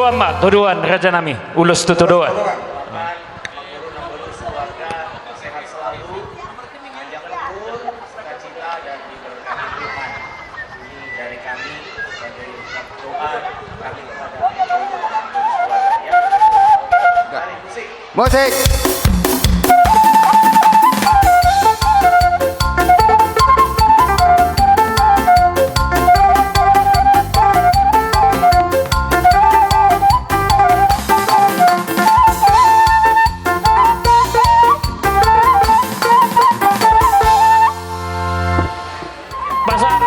Tuduhan mbak, tuduhan Raja Nami, ulus tuduhan. Sehat selalu, panjang umur, sukacita dan diberkahi Tuhan. Ini dari kami dan dari doa kami kepada keluarga ya. Mari musik. Musik. Pasang.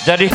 Jadi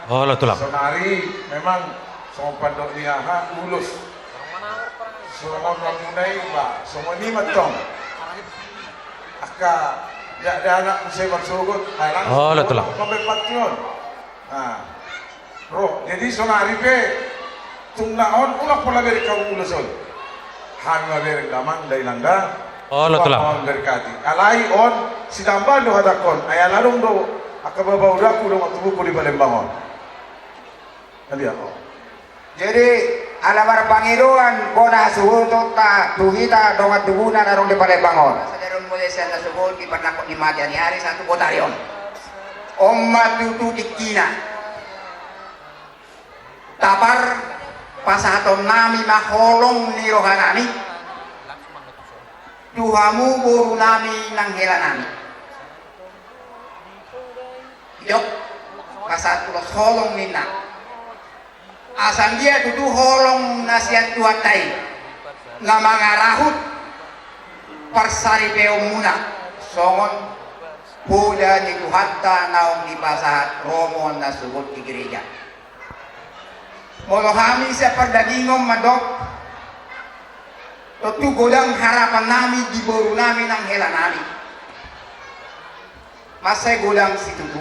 oh lo tulang. Sonari memang sopan dok dia lulus. Semua orang munai ba, semua ni matong. Aka ya ada anak saya bersugut, langsung. Oh lo tulang. Sampai patron. Nah, bro, jadi sonari pe tungnaon ulah pola dari kamu lulus on. Hanya dari damang dari langga. Oh lo tulang. On berkati. Alai on sidamba do hadakon. Ayah larung do akababa udaku do matubu di Palembang on. Nanti ako. Jadi alamar Panginoon bona suhul tota tuhita dongat tubuna narong di Palembang. Sadaron mulai sa nasuhul di pernako ni Mati hari satu botaryon. Omma tutu dikina. Tapar pasaton nami maholong ni rohanami. Tuhamu buru nami nang helanami. Yok pasatulos holong nina. Asan dia tutu holong nasihat tuatai nga mga rahut parsari peomuna songon puda ni tuhatta naong dipasahat romon na sugot di gereja molohami sa pardagingong madok tutu godang harapan nami di boru nami ng hela nami masay godang si tutu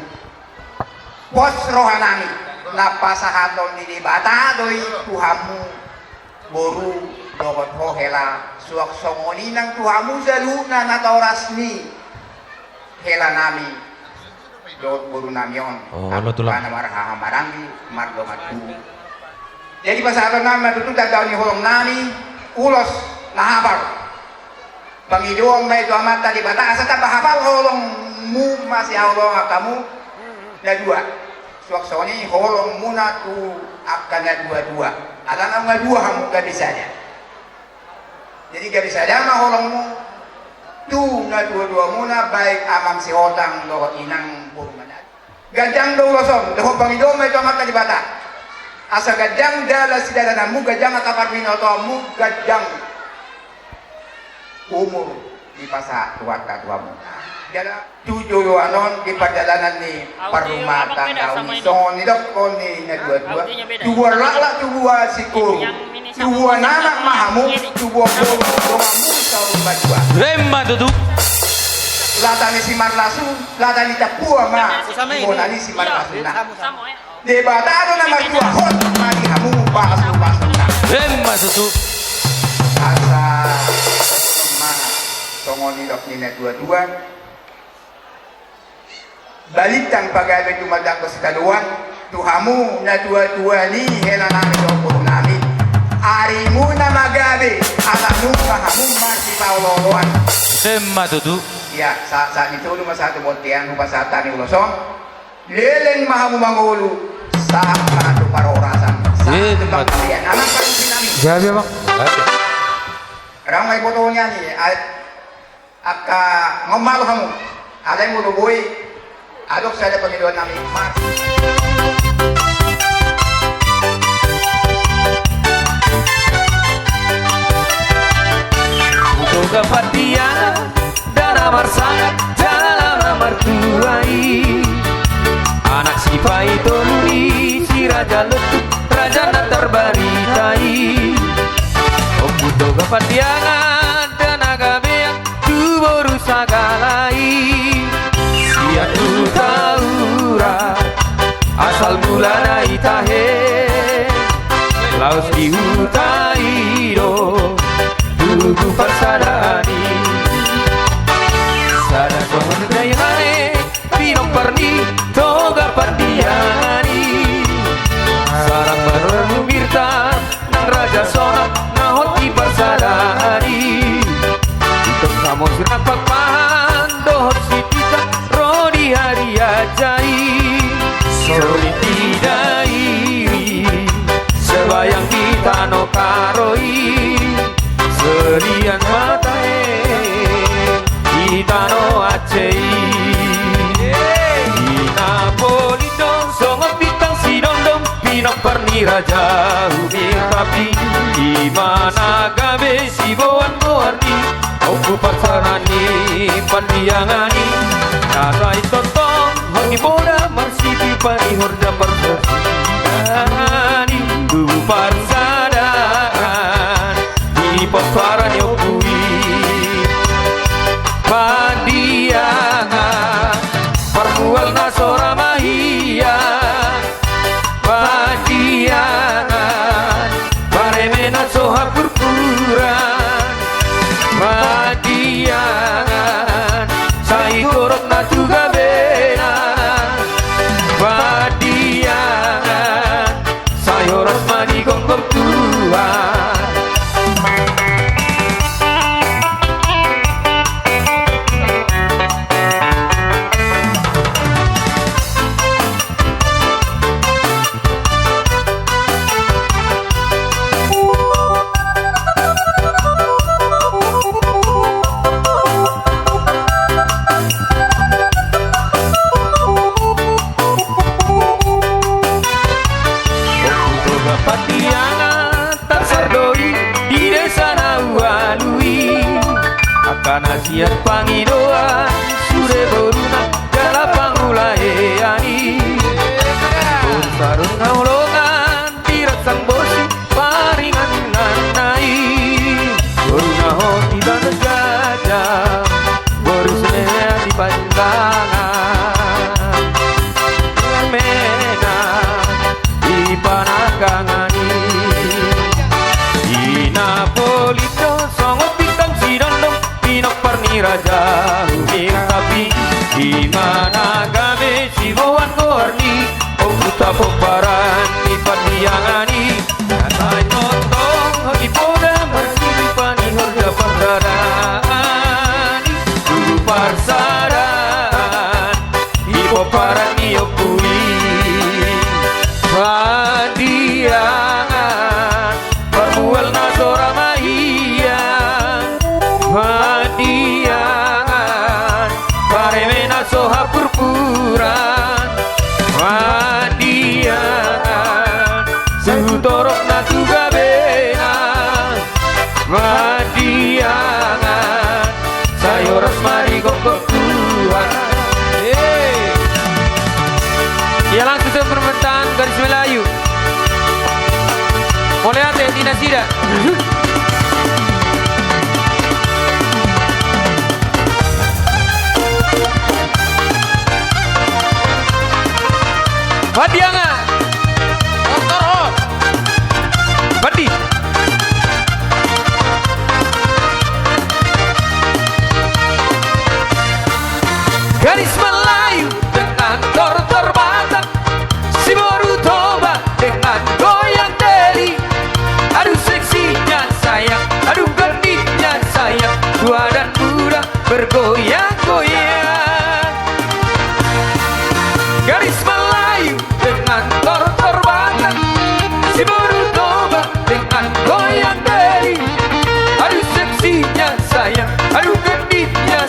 pos roha nami napasahaton ni bata doy tuhamu boru dokot hohela suak songoni nang tuhamu zalu na natoras ni hela nami dokot boru namion Oh, lo tulang. na marahamarangi margo matu jadi pasahaton nami matutu dagaw ni holong nami ulos nahabar Pangiduong may tuamat tali bata asa tabahapal holong mu masih holong kamu na dua suaksoni holong muna tu akan dua-dua alam nga dua kamu gak bisa aja jadi gak bisa aja mah holongmu tu nga dua-dua muna baik amang si otang lo inang burmanat gajang do losom lo Pangiduong may tuamat tali bata asa gajang dala si dadanamu gajang akapar binotomu gajang umur di pasa tuamu jala tujuh anon di perjalanan ni parumata kau songon ni dok kon ni dua lala dua sikuru dua nanak mahamu dua domamu kau berdua Remma tutu. lata ni si marlasu lata ni tapua ma bona ni si marlasu na debatado na martua hot mari hamu pasu na Remma tutu. asa songon ni dok ni dua balitang pagabay tumadang ko sa kaluwan tuhamu na dua-dua ni hela namin o puro namin ari mo na magabi alam mo kahamu masi pauloloan Remma tutu. ya sa nito lumasado mo tiyan upasata ni ulosong leleng mahamu mangulu sa mga tuparorasan sa tupang kalian amang panusin namin Jabi bang. Rang may boto niya ni aka ngomal kamu ada yang mulubui adok saya pengiduan nami mas Untuk kepatian dan amar sangat dalam amar tuai. Anak si Paitoluri, si Raja Letup, Raja Natar Baritai. Untuk kepatian dan agabean, tu boru sagalai. Siap tu taura, asal mula nai tahe. Laos di hutairo, tubuh persadani sada sohon dayane pinong parni toga pandiani sarang baru mirta nang raja sonat nahoti persadani untuk kamu sirna pakpahan dohot sitita rodi hari ajai soli tidak iri sebayang di tano karoi Serian matae Itano Aceh Di Napoli dong Songo bintang si dondong Pinang perni raja Umir tapi Di mana gabe si boan boarni Oku patsarani Pandiangani Narai tontong Hongi boda Marsipi pani horda persasi Tubuh parsadaan Potwaran yokui Padiangan Parmual nasora mahia Padiangan Paremena soha purpuran Padiangan Sai korok na juga bena Padiangan Sayoras mani gonggong Tuhan Nasihat pangidoan sure boruna galapang mulai ani sarung ngaulongan tirat sang bosi paringan nanai boruna hoti dan gajah borusnya di pandangan mena di panakangani di Napoli songo bintang si dondong Parni raja umir tapi di mana gabe si boan gorni Omuta poparan di pandiangani Katai tontong hagi poda bersiri pani horja pardarani Dulu parsaran di poparan di okui Pandiangan Parmual nasora mahia Wadiangan Paremena soha purpuran Wadiangan Suhu torok na juga bena Wadiangan Sayoras mari gogok Tuhan Ya langsung ke permentaan garis Melayu Mulai hati tidak tidak Wadiangan Motor Badi Garis Melayu dengan tortor Batak si baru toba dengan goyang deli aduh seksinya sayang aduh genditnya sayang tua dan muda bergoyang-goyang Garis Melayu dengan tortor Batak si baru toba dengan goyang deli aduh seksinya sayang aduh genditnya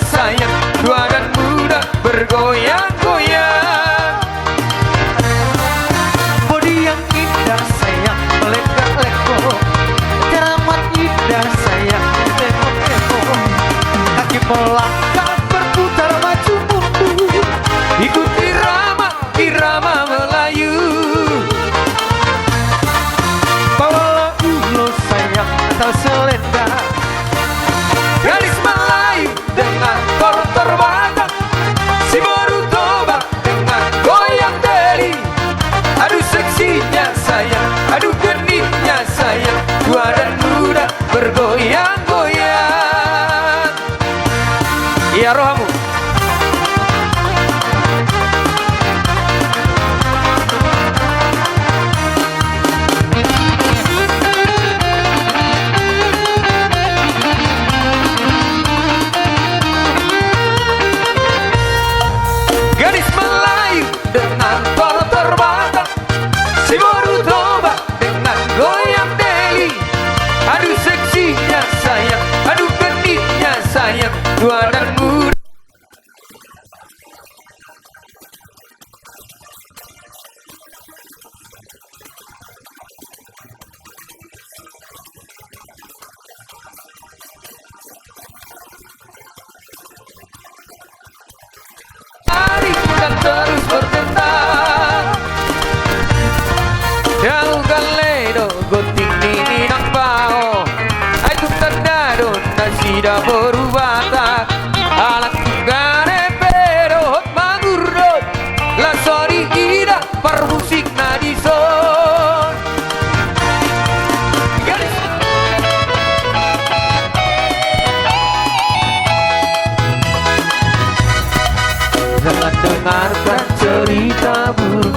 dengarkan cerita burung,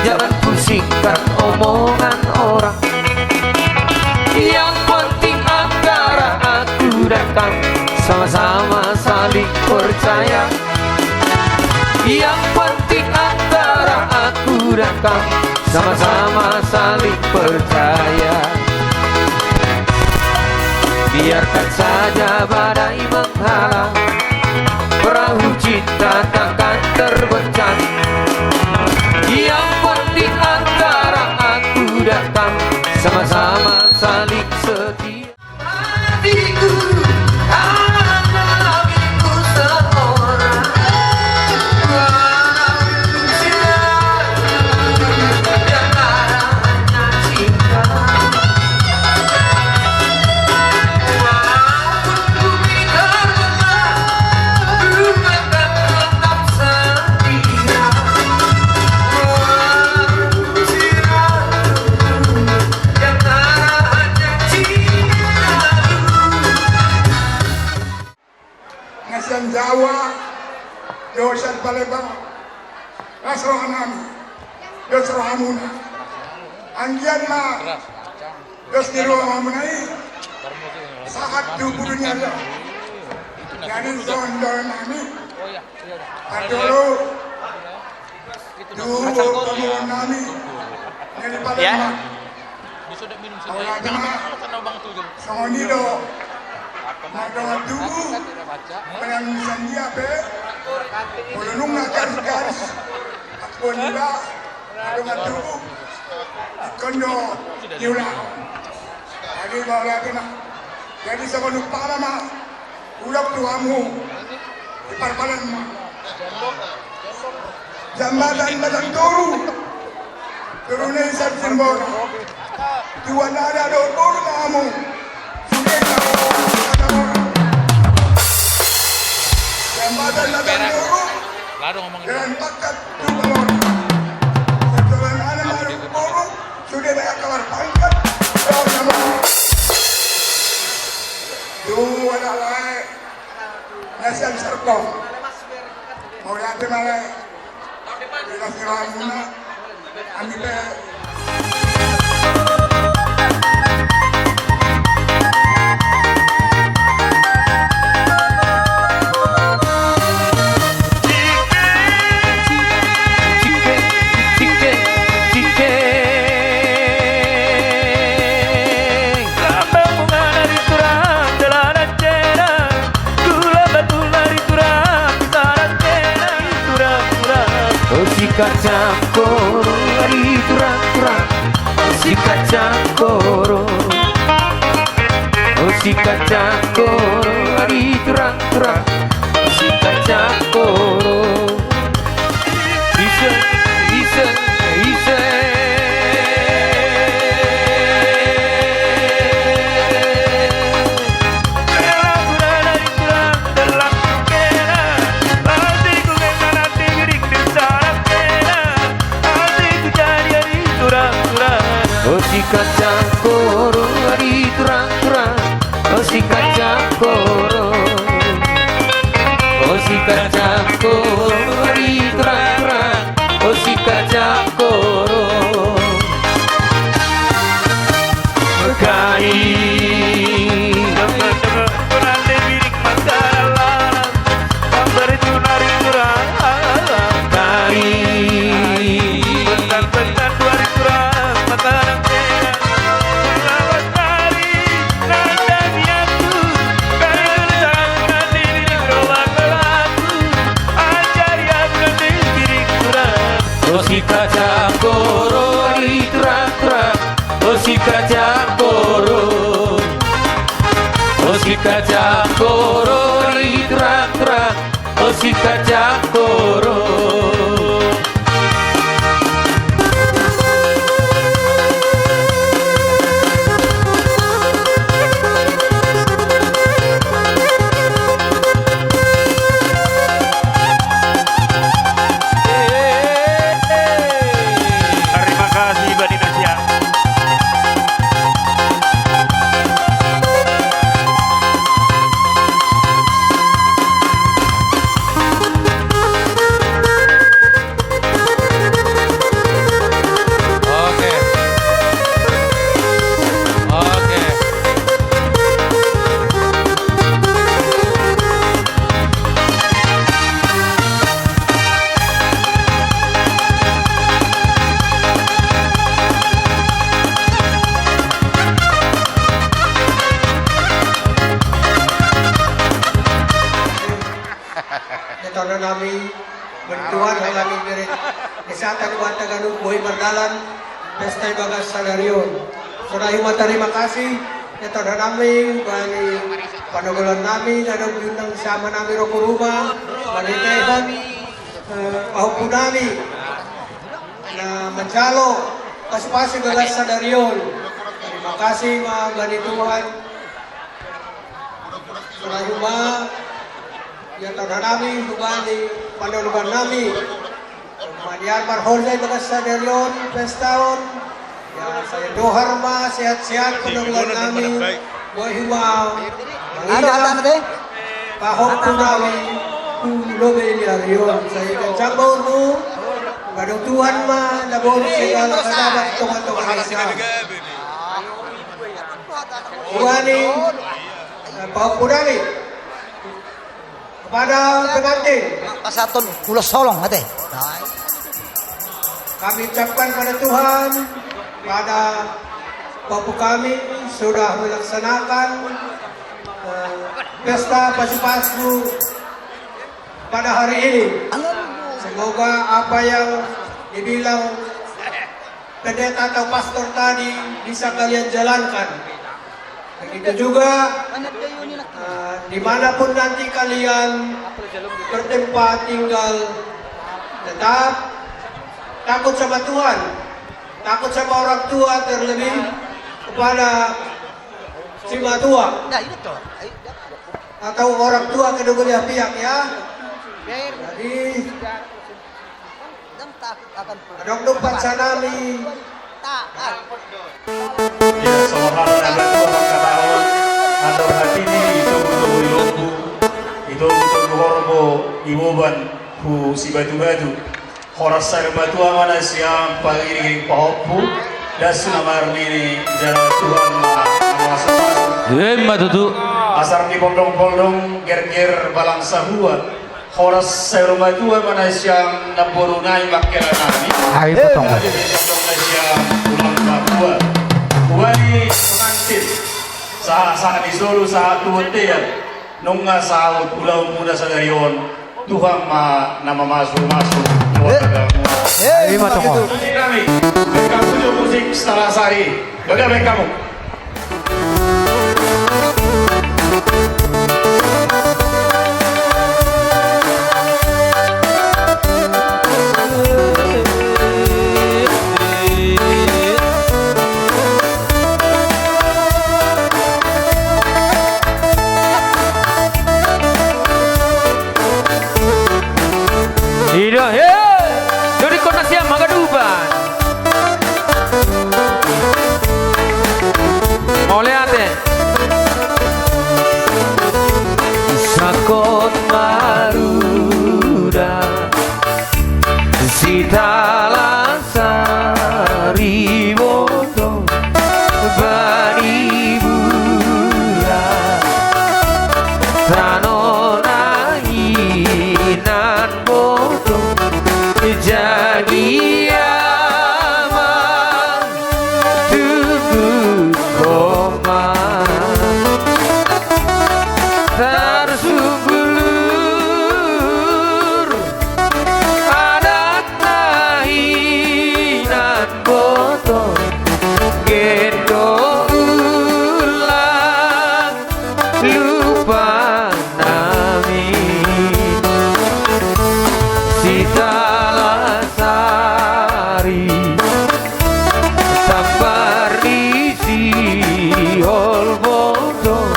jangan pusingkan omongan orang. Yang penting antara aku dan kamu sama-sama saling percaya. Yang penting antara aku dan kamu sama-sama saling percaya. Biarkan saja badai menghalang, perahu cinta takkan terbentang. Yang penting antara aku dan kamu sama-sama saling setia. Hatiku adalah milikku seorang, dan ada hanya cinta. Walaupun bumi terbelah, ku akan tetap setia. Nasan Jawa, dosan Palembang, Rasrohanami, dos Rohamuna, Anggian ma, dos di Rohamunai, saat duburunya lo, jadi zondon nami, adolo, dua kamu nami, dari Palembang, awalnya songoni lo. Madongan tubuh, penang sandia be, ulunung garis, aku nila, madongan tubuh, kondo niulang. Jadi bawa lagi nak, jadi sama lupa lama, ulap tuamu, iparpalan mah. Jambatan batang toru, turunnya isap simbol, tuan ada toru kamu, sudah tahu. Jambatan datang turun dengan bakat turun. Setelah ada malu turun, sudah banyak kawan pangkat. Dua lalai nasian serpong. Mau lihat malai, bila siramuna, ambil. Kacang koro ari turang-turang, si kacang koro, si kacang koro ari turang-turang, si kacang koro. Ise, ise, ise. Si kacang koro ari turang-turang, si kacang koro, si kacang koro ari turang-turang, si kacang koro. Kai si kacang koro ari turang-turang, si kacang koro, si kacang koro ari turang-turang, si kacang koro. Ito na namin Bentuan ang aming diri. Kesehatan buat Tagalog, buhay bardalan, pesta bagas sa Laryon. So na terima kasih. Ito na namin, bali panagulan namin, anong yun ng sama namin ro kuruma, manitehan, pahupo namin, na Manjalo, pasipasi bagas sa Laryon. Terima kasih mga ganituhan. So na yang tahu namin, bali panulugan namin. Manyan Marholay bagas sa Laryon, pestaon. Ya, saya doharma sehat-sehat penunggulan kami. Buat hiwang. Ano deh? Pahok po namin. Lobe Laryon. Saya kencang nu. Kadang Tuhan ma labon segala kadabat tungan-tungan Islam. Buani pahok po namin. Kepada pengantin. Pasaton ulos solong ate. Kami ucapkan pada Tuhan, pada Bapak kami sudah melaksanakan pesta Pasipasku pada hari ini. Semoga apa yang dibilang pendeta atau pastor tadi bisa kalian jalankan. Begitu juga dimanapun nanti kalian bertempat tinggal, tetap takut sama Tuhan, takut sama orang tua, terlebih kepada si matua atau orang tua kedua belah pihak ya. Jadi adong tempat sanami. Ya, sama kalau ada dua tahun atau hati ini itu untuk ibu, itu untuk horbo ibuban ku si batu-batu. Horasar batu amana siang pagi pahopu dan sunamar ini jalan Tuhan masuk. Matutu. Asar di pondong-pondong ger-ger balang sahua. Horasar batu amana siang naborunai makiran nami. Ayo potong. Siang ulang bahwa wali pengantin saat di Solo saat tuwetian nunga saud ulau muda sa Laryon Tuhan ma nama masuk Ayo potong. kami berkamu jo musik setelah sari bagaimana kamu Ida, jadi kau nasi yang magaduban. Oleh ate. Sakot maruda, sitalan sari bodo, bani bula, tanona inan bodo, jadi aman, tubuh koma. Tersubur adat nahinan botol gendo ulang lupa nami Sitalasari sabar di sihol botol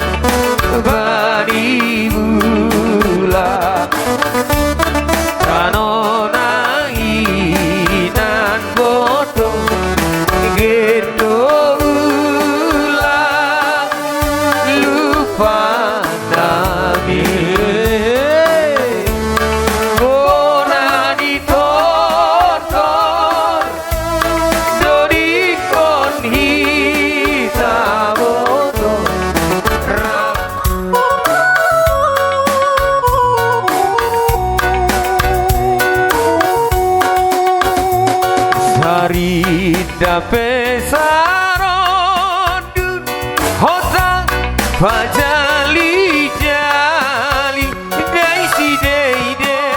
bani bula kanona inan boto gendo ulang lupa nami bona ditonton dodi kon hita boto Sarida pesaron hota pajali jali dei si dei dei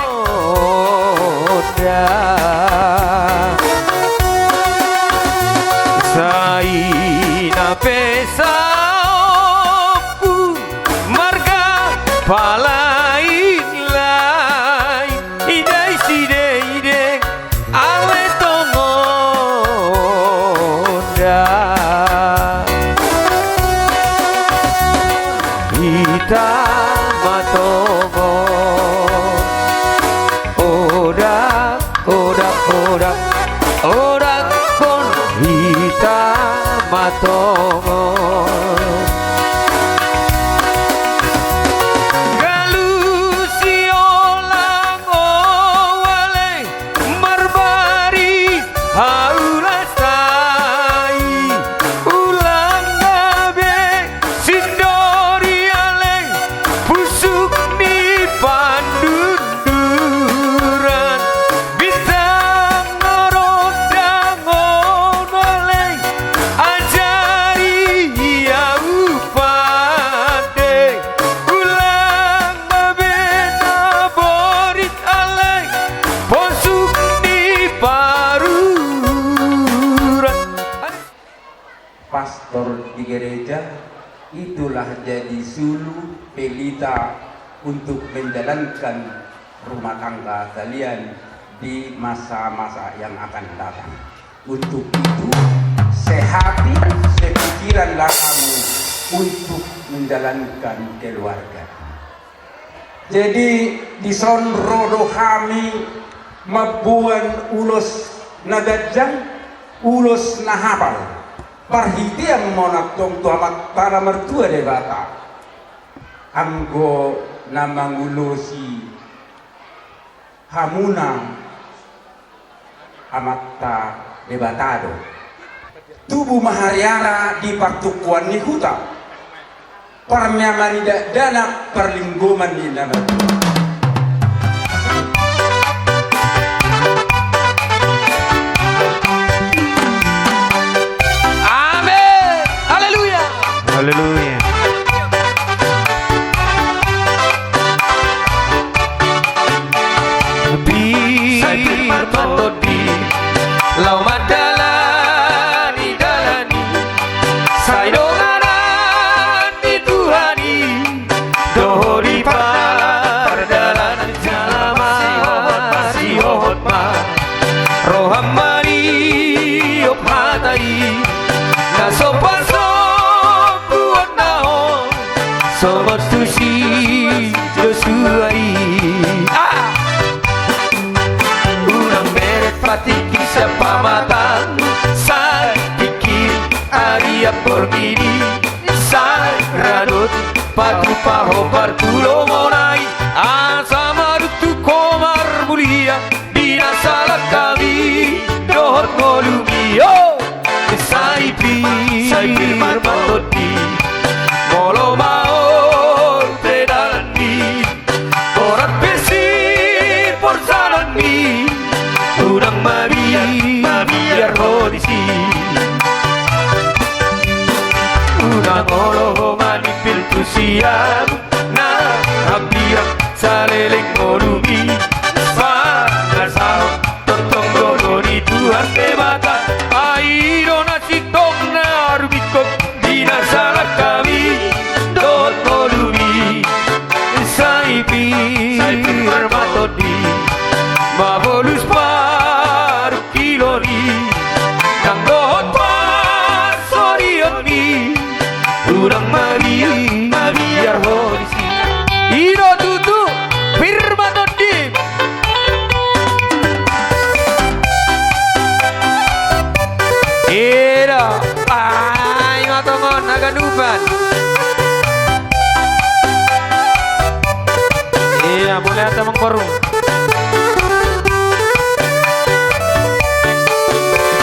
odak odak kon hitam matongo pastor di gereja itulah jadi sulu pelita untuk menjalankan rumah tangga kalian di masa-masa yang akan datang. Untuk itu sehati sepikiranlah kamu untuk menjalankan keluarga. Jadi di sonrodo kami mabuan ulos nadajang ulos nahapal. Perhatian monak tong tuamat para mertua de bata. Anggo namangulosi hamuna amatta debatado. Tubuh mahariara di partukuan ni huta. Parmyaman dana perlinggoman ni nama. Haleluya. Di marmatodi lau madalani dalani saidongaran di Tuhani dohori pardalanan jalama sihohot ma rohamani ophatai nasopaso sobat susi Josuai Urang beret pati kisah pamatan Saya pikir Arya Porgini Saya radut Patu paho partulo monai Asa marutu komar mulia Dina salah kami Dohot ngolumi Saya pikir marmatodi Molo mau Urang biar hodisi Urang oloho manipil tusiam Na hampir saleleng olumi Fangar sao tontong dodoni Tuhan temata Airo nasi tong na rubikok Dina salah kami Dot olumi Saipir marmatodi Mabolus paru kilori Kang dohot pasorioni Urang biar hodisi Iro tutu firmatodi Iro ay matongon naganuban Iya boleh atau mengkorung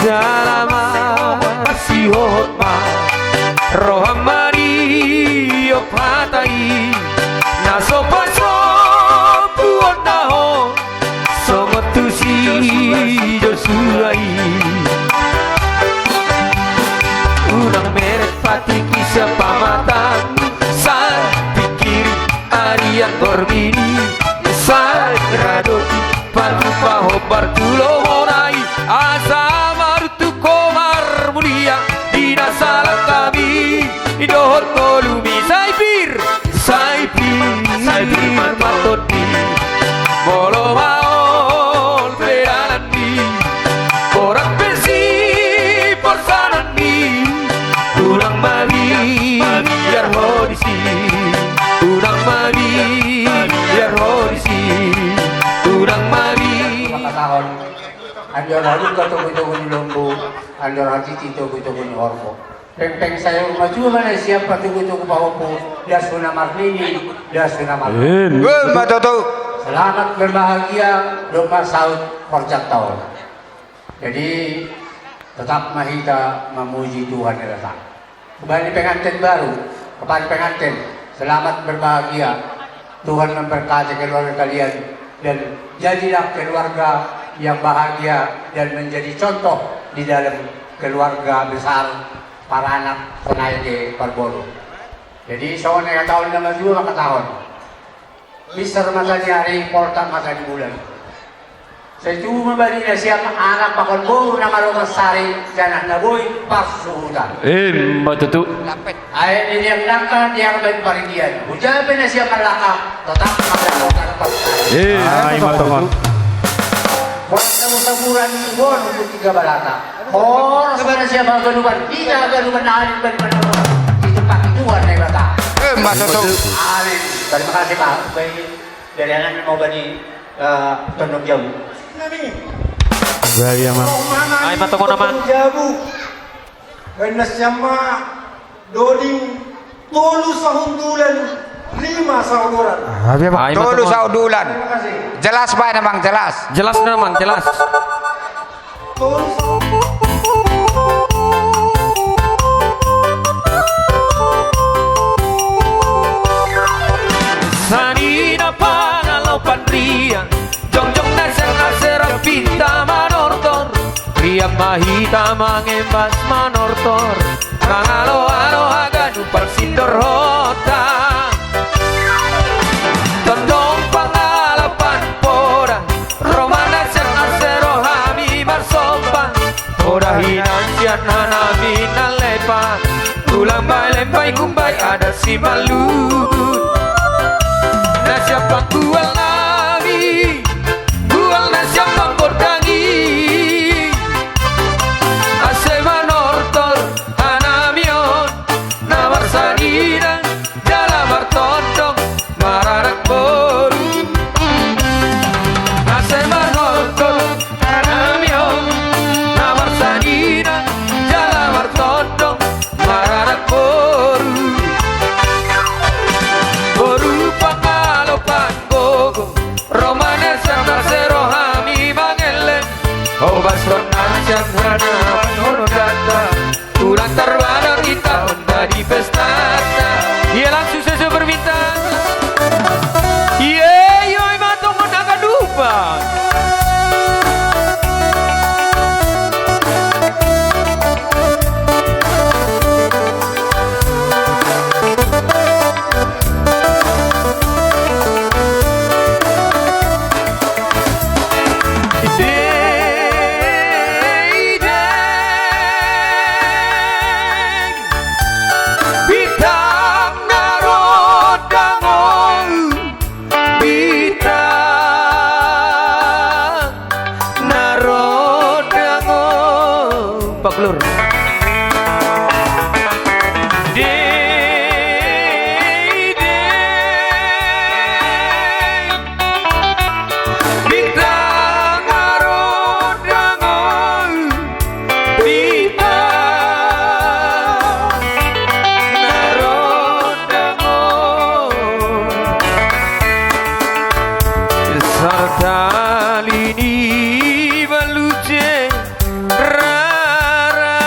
Jalama sihohot ma rohamani ophatai nasopaso puon naho somotusi Josuai Urang meret pati kisah pamatan Saya pikir Arya Korbini Saya radot patu paho partulo monai Asa marutu komar mulia Dina salah kami Dohor kolumi Saipir marmatodi Molo maol pedalandi Korak besi porsanandi Urang biar hodisi Urang andor halu katugu-tugu ni lombo, andor hati tugu-tugu ni hormo. Peng-peng saya rumah juga mana siapa tugu-tugu bawaku, dasuna marnini, dasuna marnini. Selamat berbahagia, rumah saud korjak tahun. Jadi tetap mahita memuji Tuhan yang datang. Kembali pengantin baru, kepada pengantin, selamat berbahagia. Tuhan memberkati keluarga kalian dan jadilah keluarga yang bahagia dan menjadi contoh di dalam keluarga besar para anak penai di Parbolo. Jadi soalnya tahun nama dua maka tahun. Mister mata di hari, porta mata di bulan. Saya cuma balik siapa anak pakon bolu nama Romas Sari jangan naboy pas suhutan. Matutu. Ayat ini yang nakal yang baik parigian. Hujan na siapa lakak tetap melakukan pas. Matutu. Buat saburan bon untuk 3 balata. Hor sebenarnya siapa galuban? Tidak galuban alin ban itu pakai tuan dari bata. Matutu. Alin. Terima kasih Pak. Baik dari anak mau bani tondok jauh. Ay, matuko naman. Jabu. Benas sama doding tolu sahundulan 5 sahuran. Ay, Dulu matuko. saudulan. Terima kasih. Jelas ba namang jelas? Jelas na naman, jelas. Tolu Sanina pangalaw panria Jongjong naser pinta manortor Riak mahita mangembas manortor Mangalo-alo hagan upal sindor hota Tondong pangalapan poda Romana ser hami marsopa Poda hinansian hanami nalepa Tulang lempai kumbai ada si malut na siapa kual na siapa bordangi asema nortor anamion na marsanina jala martondong mararak boru asema nortor anamion na marsanina jala martondong mararak boru boru pangalopan gogo Romanes yang tersero hami mangelen Obas konansian hana nono data Tulang terbadar kita onda di pestata Ia langsung sesuai permintaan Iya, yoi matong naga dupa Bintang narodangon Bintang narodangon Pak Lur Bintang narodangon Bintang Sarta lini baluce rara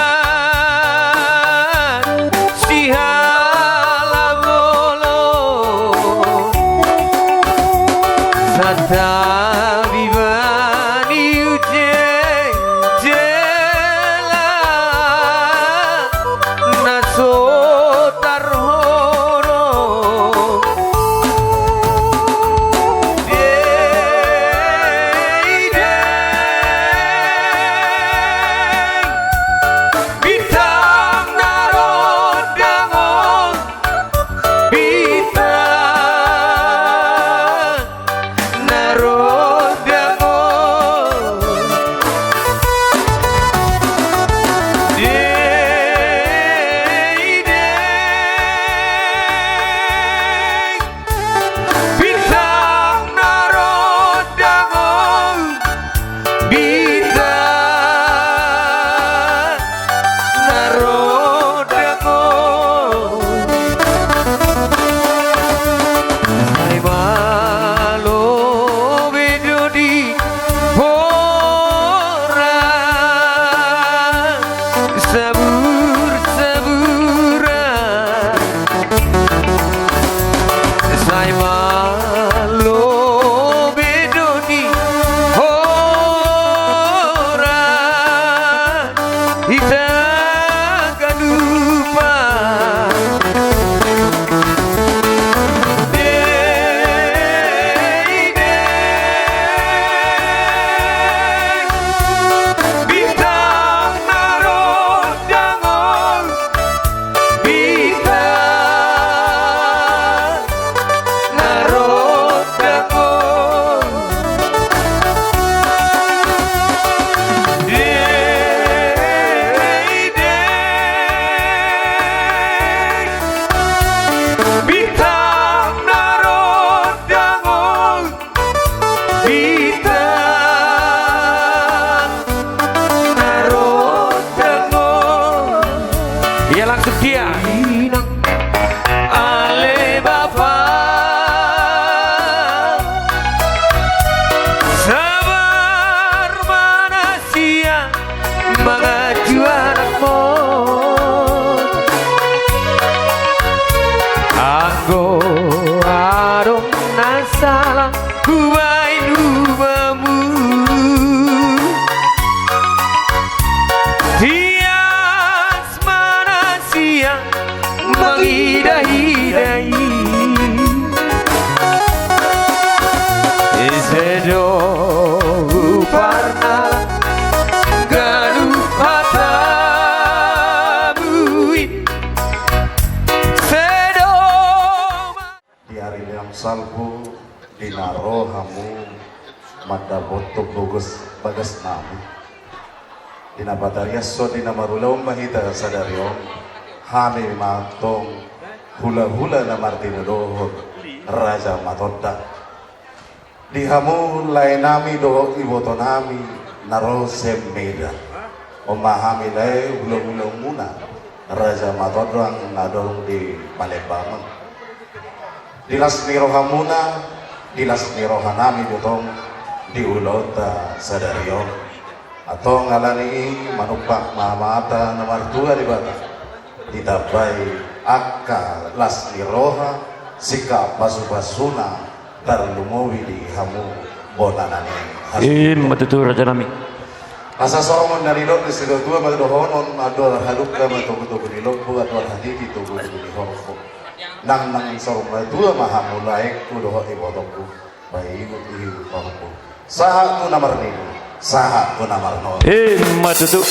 si halabolo Sarta vivani uce jela naso tarhoro Day, day. Mada botok gugus bagas nami Dina bataria so dina marulaw mahita sadaryo Hami matong hula-hula na martino dohod Raja Matodda Dihamu lay nami doho iboto nami Naro semeda Umahami lay hula-hula muna Raja Matodda ang nadorong di Palembang Dilas ni roha muna Dilas ni roha nami dotong di ulot sadaryo atau ngalani manupak mamata nomor 2 di bata ditabay akka las ni roha sika pasu-pasuna tarlumowi di hamu bonanani matutu raja nami asa sorong narilot di sido 2 magdohonon ador halukka matukutu nilok bu ador haditi tugu di horfo nang sorong 2 mahamulai kudoho ibodokku bayi ibu horfo saha tu nomor nilu saha tu nomor no matutu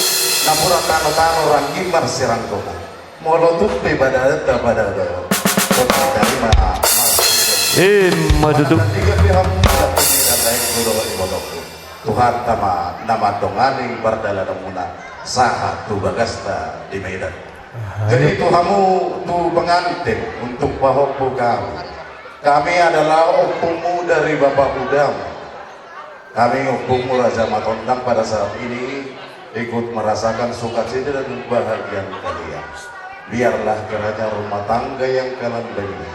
napura tano rangi marsiran kota molotut pe pada kota dari mana matutu tiga pihak dan lain kudoho ibodokku Tuhan tama nama dongani bardala namuna saha tu bagasta di Medan jadi Tuhamu tu pengantin untuk pahokku kami adalah opungmu dari Bapak Udam kami opungmu Raja Matondang pada saat ini ikut merasakan sukacita dan kebahagiaan kalian biarlah kerajaan rumah tangga yang kalian bina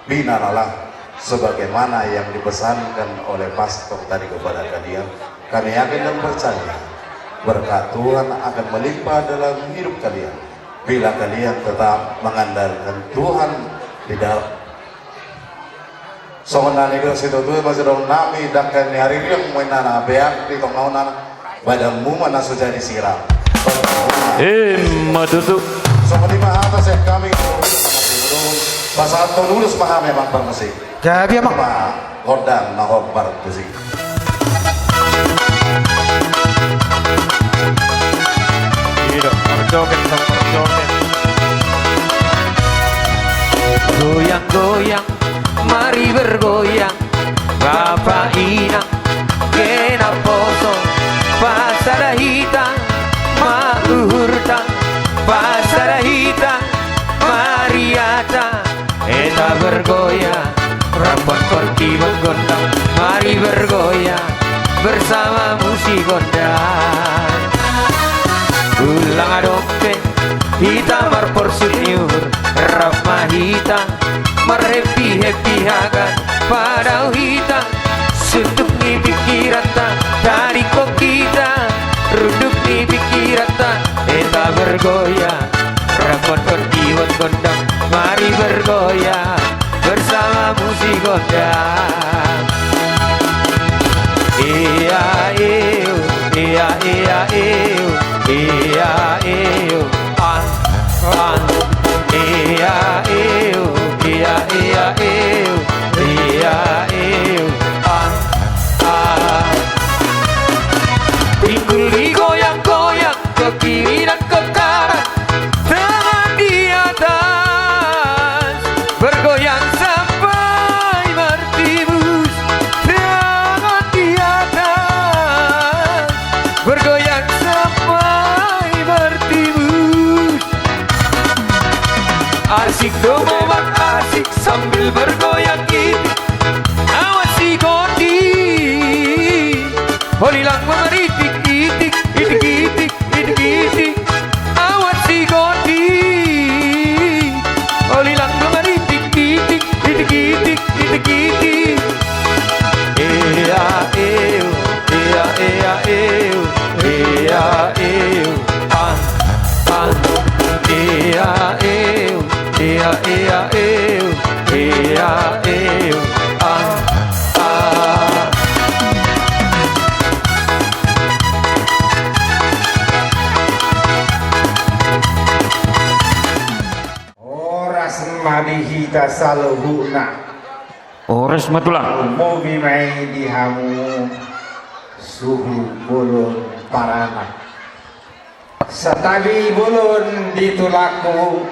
binalah sebagaimana yang dipesankan oleh pastor tadi kepada kalian kami yakin dan percaya berkat Tuhan akan melimpah dalam hidup kalian bila kalian tetap mengandalkan Tuhan di dalam songan itu situ tuh masih dong nami dakkan hari ini yang main nana beak di tengah nana badanmu mana sudah disiram matutu songan di mana atas ya kami pasal lulus paham memang permusik Jadi emang kodang nahok musik goyang-goyang mari bergoyang Bapak Inang kena poso pasara hitang mauhurtang pasara hitang mariata eta bergoyang rapat pergi menggondang mari bergoyang bersama musik gondang ulang adope hitam marpor senior Rahma hitam merhappy hagan pada hitam suntuk ni pikiran dari kok kita ruduk ni pikiran eta bergoyang rapat pergi menggondang mari bergoyang bersama musik gondang iya iyo iya iya iyo iya iyo an iya iyo iya iya iyo iya iyo an pinggul digoyang-goyang ke kiri dan ke kanan tangan di atas bergoyang sampai martibus tangan di atas bergoyang sampai martibus asik domoman asik sambil bergoyang ini awas si gondi holilang mengeritik itik itik itik itik itik awas si gondi holilang mengeritik itik itik itik itik itik iya ew iya iya ew iya ew an iya ew iya iya ew iya ew an Oras madihita saluhuna Ores matulang Mobi mai dihamu suhu bulun parana Satabi bulun ditulaku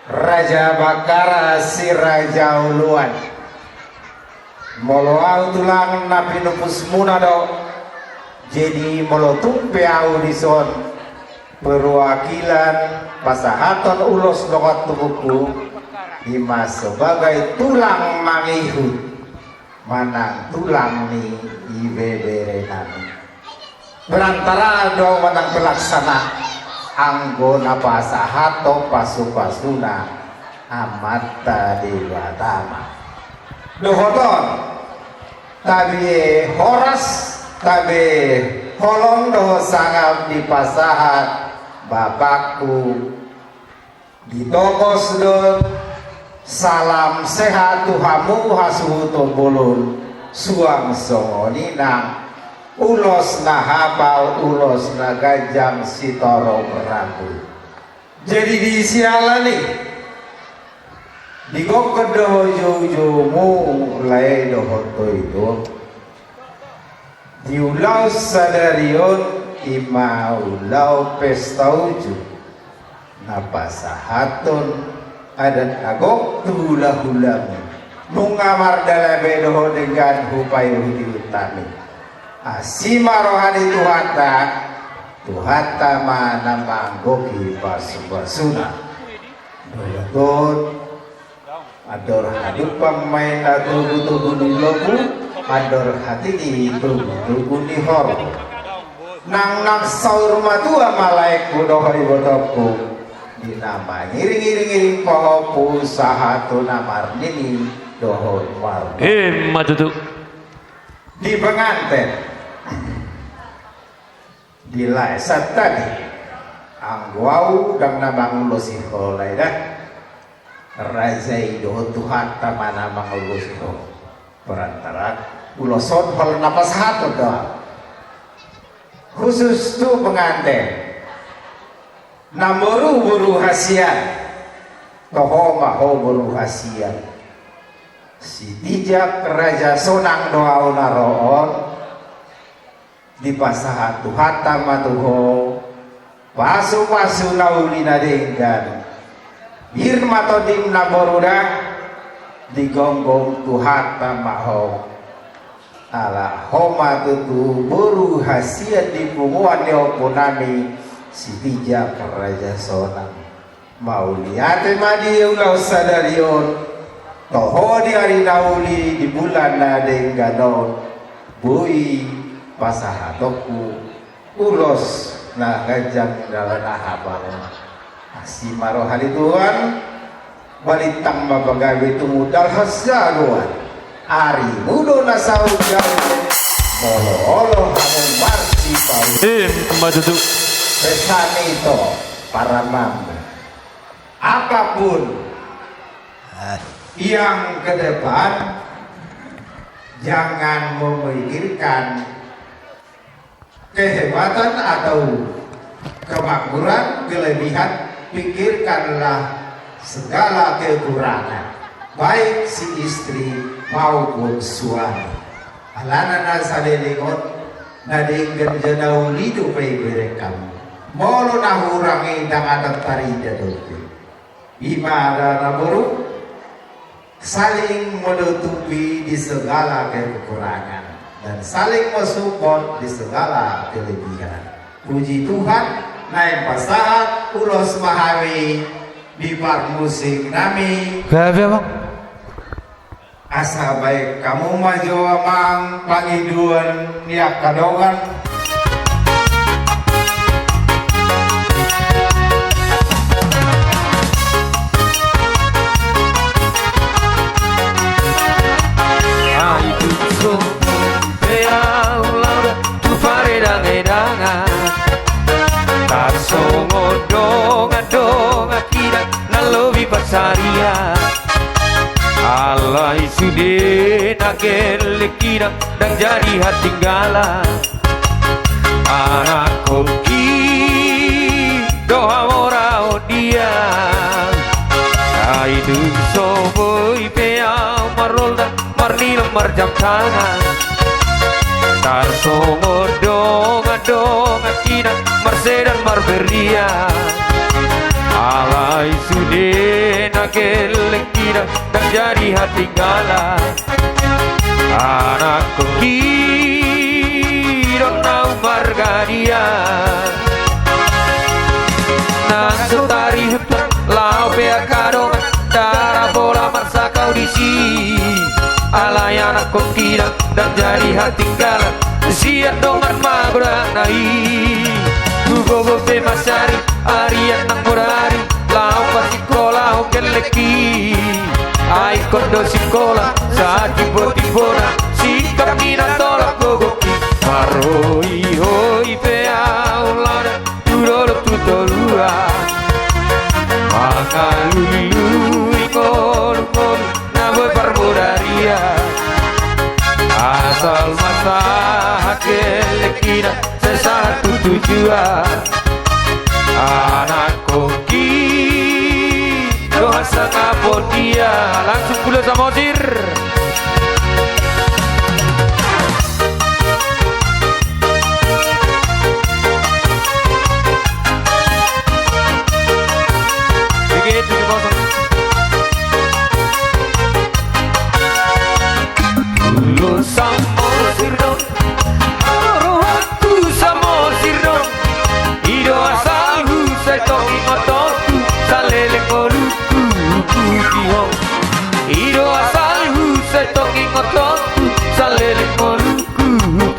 Raja Bakara si Raja Uluan molo au tulang napi nupus munado jadi molo tumpe au dison perwakilan pasahaton ulos dokat tubuhku ima sebagai tulang mangihut manang tulang ni ibebere nami berantara do manang pelaksana anggona pasahato pasu-pasuna amata dewatama dohoton tabi horas tabi holong doho sangap di pasahat bapakku di tokos don salam sehat tuhamu hasuhuto bolon suang songonina ulos na hapal ulos na gajang sitoro berabu jadi di sialani di gok doho jojomu mulai doho itu di ulau sadarion ima ulau pesta uju napasahaton adat agok hula-hulamu nungamar dalabe doho dengan hupayu di utami asima rohani tuhata mana manggoki pasu-pasuna doladon ador hadip pamain tubuh di lobu ador hati di tubuh di hor nang saur matua malaiku dohoi botoku di nama ngiring poho sahatu namar nini dohoi war matutu di pengantin di laisat tadi angguau dan nama ngulosi kolai dah Raja Ido Tuhan tamana mangulus itu perantara uloson hal napas hatu doa khusus tu pengantin namoru buru hasian toho maho buru hasian si dijak Raja Sonang doa unaroon di pasahat Tuhan tamatuho pasu naulina denggan Irma todim naboruda digonggong Tuhan tamaho ala homa tutu buru hasil di punguan neoponami si bijak Raja Sonang mau liate madi ulau sadarion toho di hari nauli di bulan nadeng ganon bui pasahatoku ulos na gajang dalam nahabang si maro hari Tuhan balitang mabagawi tumudal hasjaluan ari mudo nasau jauh molo hamon marsi pau matutu pesan itu para mama apapun yang ke depan jangan memikirkan kehebatan atau kemakmuran kelebihan pikirkanlah segala kekurangan baik si istri maupun suami alana nasadelingon nadinggan janau lidu pay berekam molo nahurangi dangadat tarida dote imada naburu saling menutupi di segala kekurangan dan saling mensupport di segala kelebihan puji Tuhan naik pasahat ulos mahawi di part musik nami asa baik kamu maju amang pangiduan niak kadongan itu so beau laura tu fare dangedangan Songo donga kira nalobi pasaria alai sude nakele kira dan jadi hati gala anak koki doa morao dia kaidu soboi pea marolda marnil marjam tangan tar songo donga kira marsedan marberia alai sude nakele kira dan jadi hati gala anakku Kirona Margaria Nasutari hutan lau pea kadongan darah bola marsa kau disi alay anakku kira dan jadi hati galan siap dongan magurang nai Gugo be masari arian nang murari lau pasti kola hokeleki ai kondo sikola saat tiba-tiba sikap mina tolak gogoki maroi hoi pea ulana turolo tutolua mangalulu ikol-ikol naboy parmodaria asal mata hakelekina sesatu tujuan anak koki doa sangapun dia langsung pulau Samosir begitu dipotong pulau Samosir dong arohaku Samosir dong ido asal husai toki motoku salele koluku putihong ido asal husai toki motoku salele koluku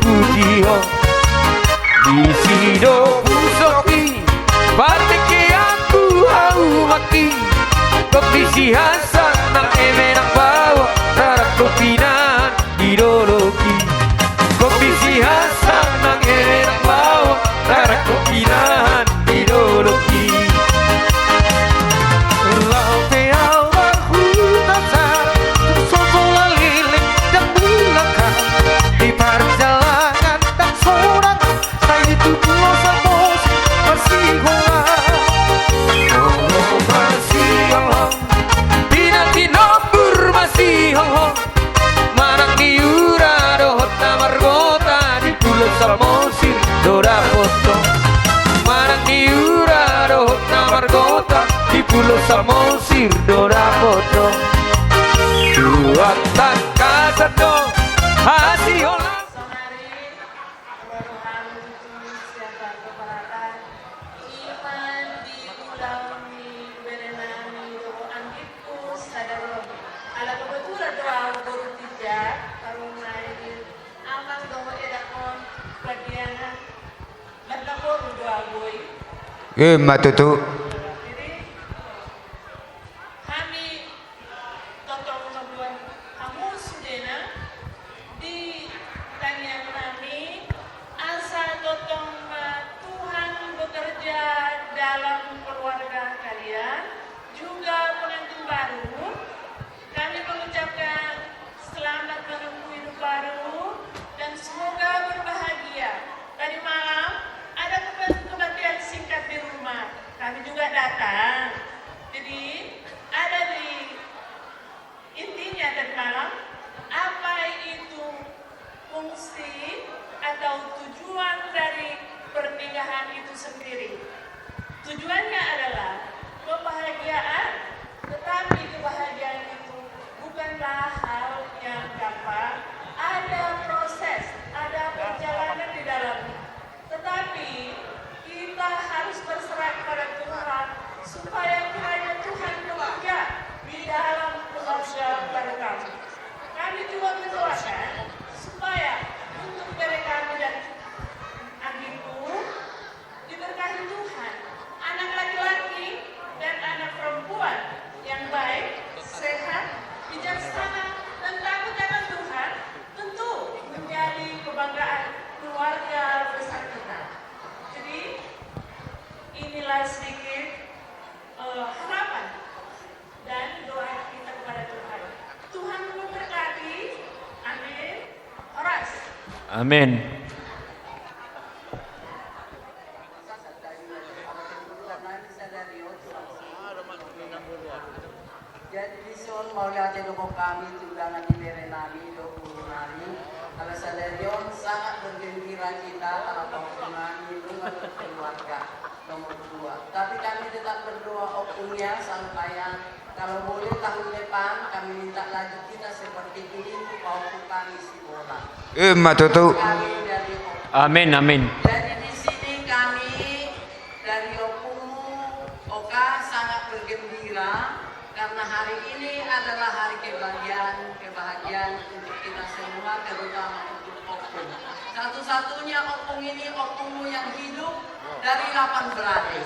putihong isido pusoki bateke aku hau mati kondisi hasan nang emenang bawa rara kopinan idoloki kondisi hasan nang emenang bawa rara kopinan idoloki lau peau berhutasa sokola liling dan bulakan di perjalanan dan sorangan saya itu pulau Samosir masih holang oh masih holang binati nombur masih holang manang diura dohot namargota di pulau Samosir dora foto manang diura dohot namargota di pulau Samosir dora foto dua tak kasar dong hasi holang matutu kami totong membuat kamu sudena di tanyaan kami asa totong Tuhan bekerja dalam keluarga kalian juga pengantin baru kami mengucapkan selamat menempuh hidup baru dan semoga berbahagia. Tadi malam ada kebaktian singkat di rumah, kami juga datang. Jadi ada di intinya tadi malam apa itu fungsi atau tujuan dari pernikahan itu sendiri. Tujuannya adalah kebahagiaan, tetapi kebahagiaan itu bukanlah hal yang gampang. Ada proses, ada perjalanan di dalamnya. Tetapi kita harus berserah kepada Tuhan supaya kiranya Tuhan bekerja di dalam keluarga baru kami. Kami juga mendoakan supaya untuk mereka dan adikku diberkahi Tuhan, anak laki-laki dan anak perempuan yang baik, sehat, bijaksana dan takut akan Tuhan, tentu menjadi kebanggaan keluarga besar kita. Jadi inilah sedikit harapan dan doa kita kepada Tuhan. Tuhan memberkati. Amin. Oras. amin Jadi dison mau lihat kami juga nanti berenami 20 hari. Kalau Salerion sangat bergembira kita kalau mengenai lingkungan keluarga nomor 2. Tapi kami tetap berdoa opungnya sampai Kalau boleh tahun depan kami minta lagi kita seperti ini Pauku kami si bola. Matutu. Kami dari Amin, amin. Jadi di sini kami dari Okumu Oka sangat bergembira karena hari ini adalah hari kebahagiaan untuk kita semua, terutama untuk Opung. Satu-satunya Opung ini Okumu yang hidup dari 8 beradik.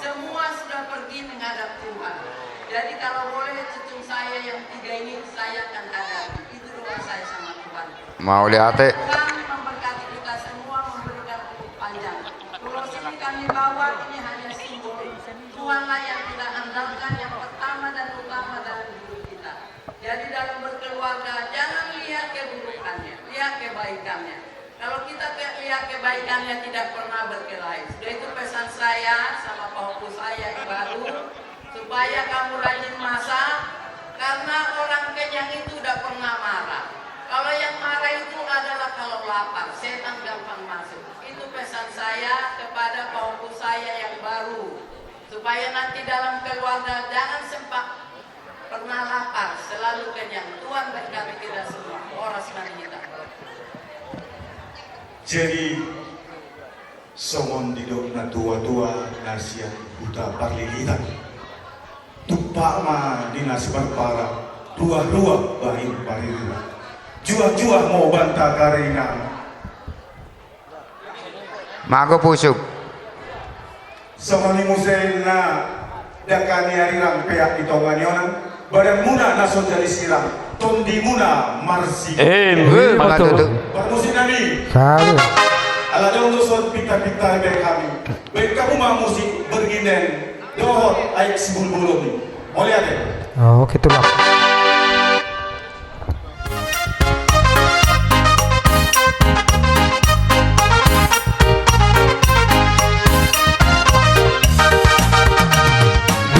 Semua sudah pergi menghadap Tuhan. Jadi kalau boleh cucu saya yang 3 ini saya akan hadapi. Itu doa saya sama Tuhan. Mau lihat Tuhan memberkati kita semua, memberikan umur panjang. Pulau sini kami bawa ini hanya simbol. Tuhanlah yang kita andalkan, yang pertama dan utama dalam hidup kita. Jadi dalam berkeluarga jangan lihat keburukannya, lihat kebaikannya. Kalau kita lihat kebaikannya tidak pernah berkelahi. Sudah itu pesan saya sama Pauku saya yang baru, supaya kamu rajin masak, karena orang kenyang itu tidak pernah marah. Kalau yang marah itu adalah kalau lapar, setan gampang masuk. Itu pesan saya kepada Pauku saya yang baru, supaya nanti dalam keluarga jangan sempat pernah lapar, selalu kenyang. Tuhan berkati kita semua. Oras kita. Jadi somon didok na tua-tua nasian buta parlilitan. Tupak ma dinasi berpara dua-dua bahin parila. Jua-jua mau bantah karina. Mago pusuk. Somoni musen na dakani arirang peak itonganyonan. Badan muna na sosialis irang. Tondi muna marsi. Matutu. Permusin nani. Sabi. Ala dong dosot pita-pita baik kami. Baik kamu mau musik berginen. Dohot aik si bulbulun ni. Mau lihat ya? Oh, gitu lah.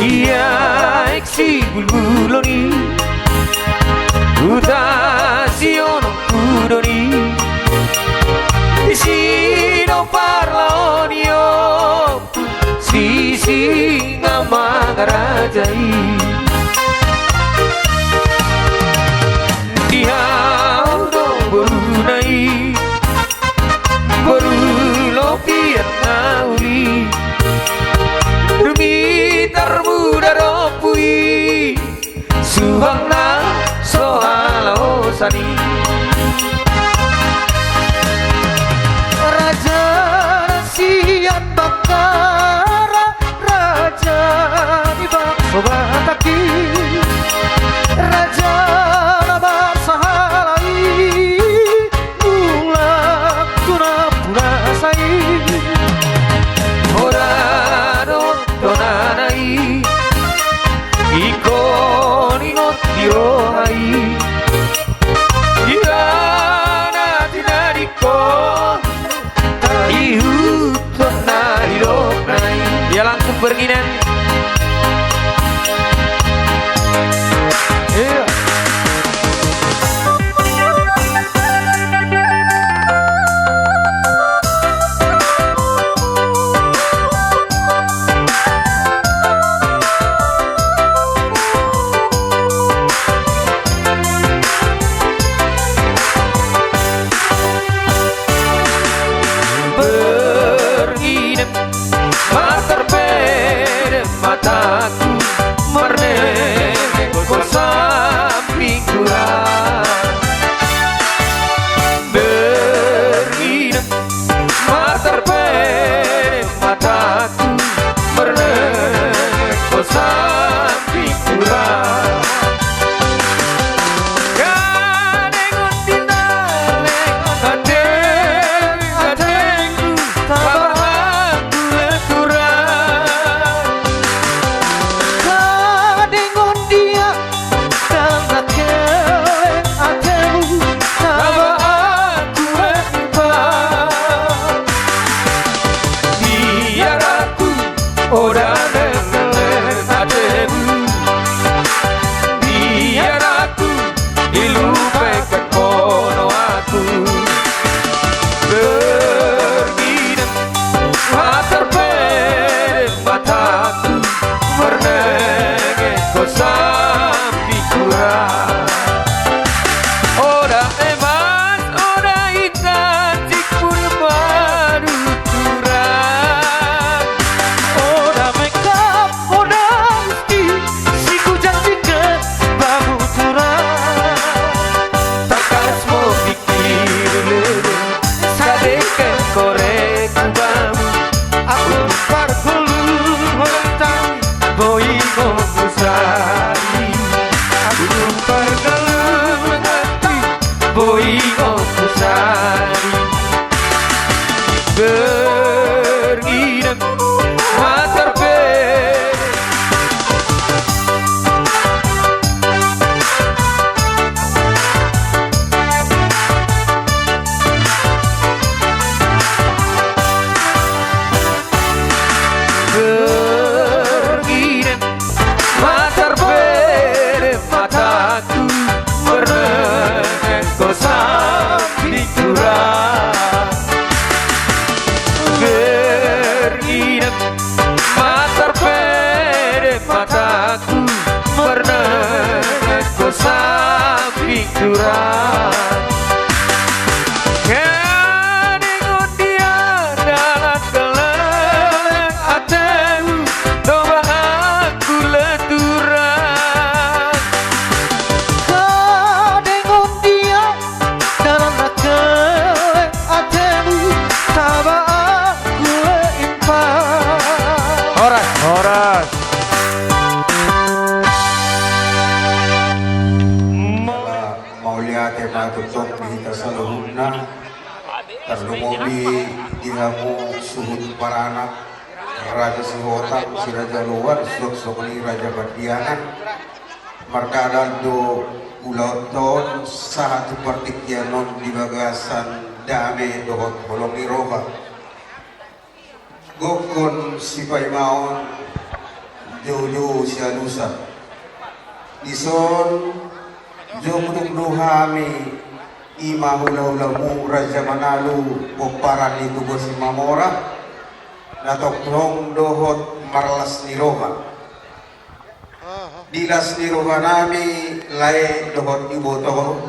Dia eksi bulbuloni Utasiono kudoni Sino parlaonio Sisi ngamagarajai Dia udong borunai Borulo piat nauri Dumitar muda ropui Subangna sohalo sani Raja nasian bakara Raja di bakso bataki Raja nabar sahalai Mulak tunap punasai Horado tonanai Ikoni no tirohai Irana tinariko Ihuto nariroknai Dia langsung pergi dan mataku merdeka pidem matar pede mataku pernah kau samping curang kadang dia dalam keleng hatimu coba aku leturan kadang dia dalam keleng hatimu coba aku leimpan. Horas mau lihat tema tutup kita seluruhnya terlumobi dihamu suhut para anak Raja Sihotan, si Raja Luar, Sok-Sokli Raja Badianan markadan do ulau tahun satu pertikyanon di bagasan dame dohot bolong iroba gokon si paimaon jojo si alusa dison jomdung duhami ima hula-hulamu Raja Manalu poparan itu si Mamora natok long dohot marlas niroha dilas niroha nami lae dohot iboto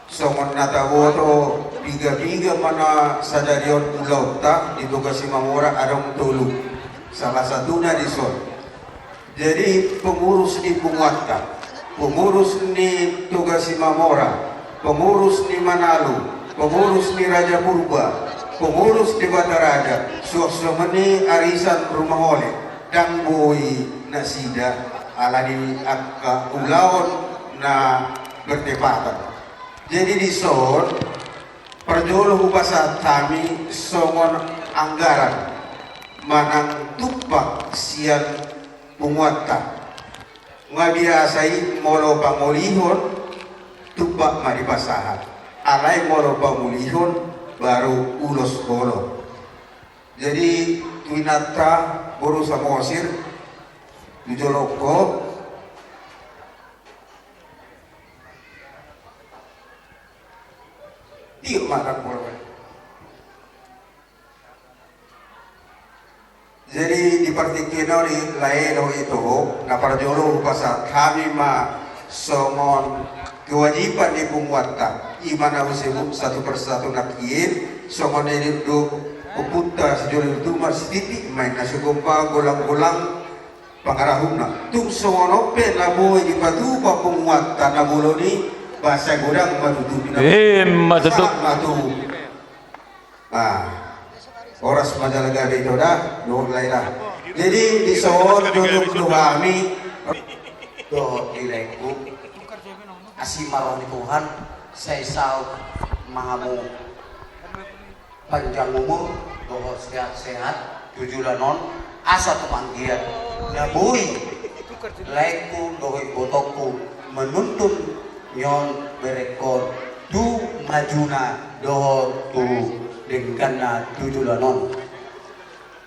songon nata boto biga-biga mana sadarion ulau tak itu si Mamora adong tulu salah satunya dison jadi pengurus di Punguatta pengurus di Tugasi Mamora pengurus di Manalu pengurus di Raja Purba pengurus di Bataraja suasana arisan rumah oleh dan boy nasida ala di akka ulaon na bertepatan jadi di son perjolo upasa kami songon anggaran manang tupak sian Punguatta ngabiasai molo pangolihon tupak maripasahan alai molo pangolihon baru ulos holo jadi tuinata buru samosir tujoloko tiuk makan polo jadi di partikino di laelo itu na parjolo pasal kami ma somon kewajiban di Punguatta imana usebuk satu persatu nakir somon ini do puputa sejoli itu masih titik main nasi gompa golang-golang pangarahuna tung somono pe laboy di patu pa Punguatta na buloni bahasa godang matutupi matutup oras majalaga itu dah doh lainlah jadi di soal duduk kami doh direkku asimaroni Tuhan saya saw mahamu panjang umur doho sehat-sehat tujulanon asa kemanggian labui laiku doho botoku menuntun nyon berekor tu majuna doho tu dengan tujulanon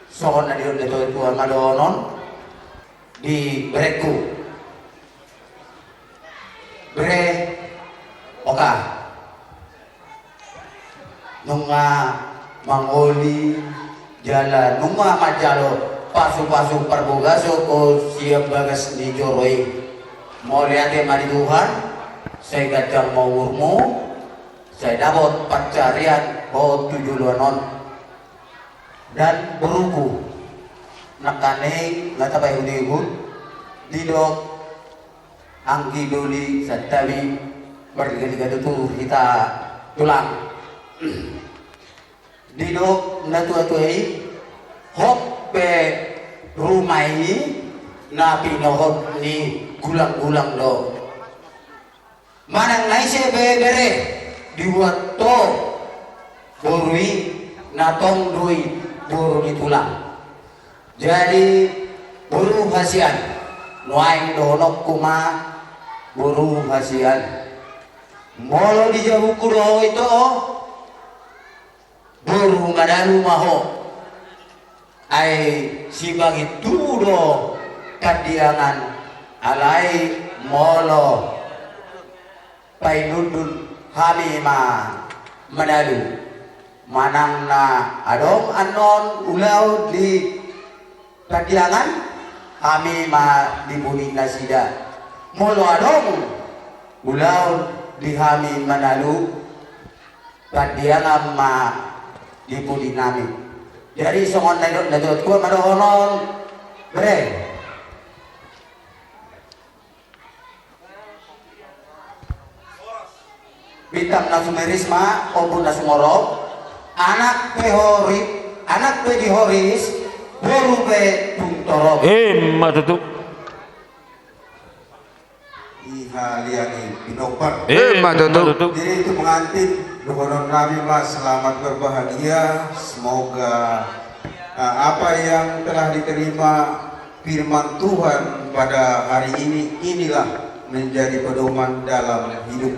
sohon na diyon dito ito ang adonon di bereku bre oka nunga mangoli jalan nunga majalo pasuk-pasuk perbogaso ko siap bagas di joroi mau lihat mari Tuhan saya gadang mawurmu saya dapat pencarian bawa tujulanon dan beruku nakane nggak tahu ihud didok anggi doli satawi bertiga-tiga itu kita tulang didok natu-atuai hok pe rumah ini napi nohot ni gulang-gulang do manang naise bere dibuat to borui natong dui buru ditulang jadi buru hasian nuaing donok kuma buru hasian molo di jauh kudo itu buru ngadalu maho ai sibang itu do kadiangan alai molo painundun Hamima Manadu manang na adong anon ulau di Kadiangan kami dibuning na sida. Molo adong ulaw di kami manalu. Kadiangan dibuning namin. Jadi songon nadot ko madohonon bre. Bintang na sumerisma opo na sumorok. Anak pe di Horis, baru pe tungtorok. Matutup. Ihaliani pinopat. Matutup. Jadi itu pengantin Dohonon kami mas selamat berbahagia. Semoga apa yang telah diterima firman Tuhan pada hari ini inilah menjadi pedoman dalam hidup.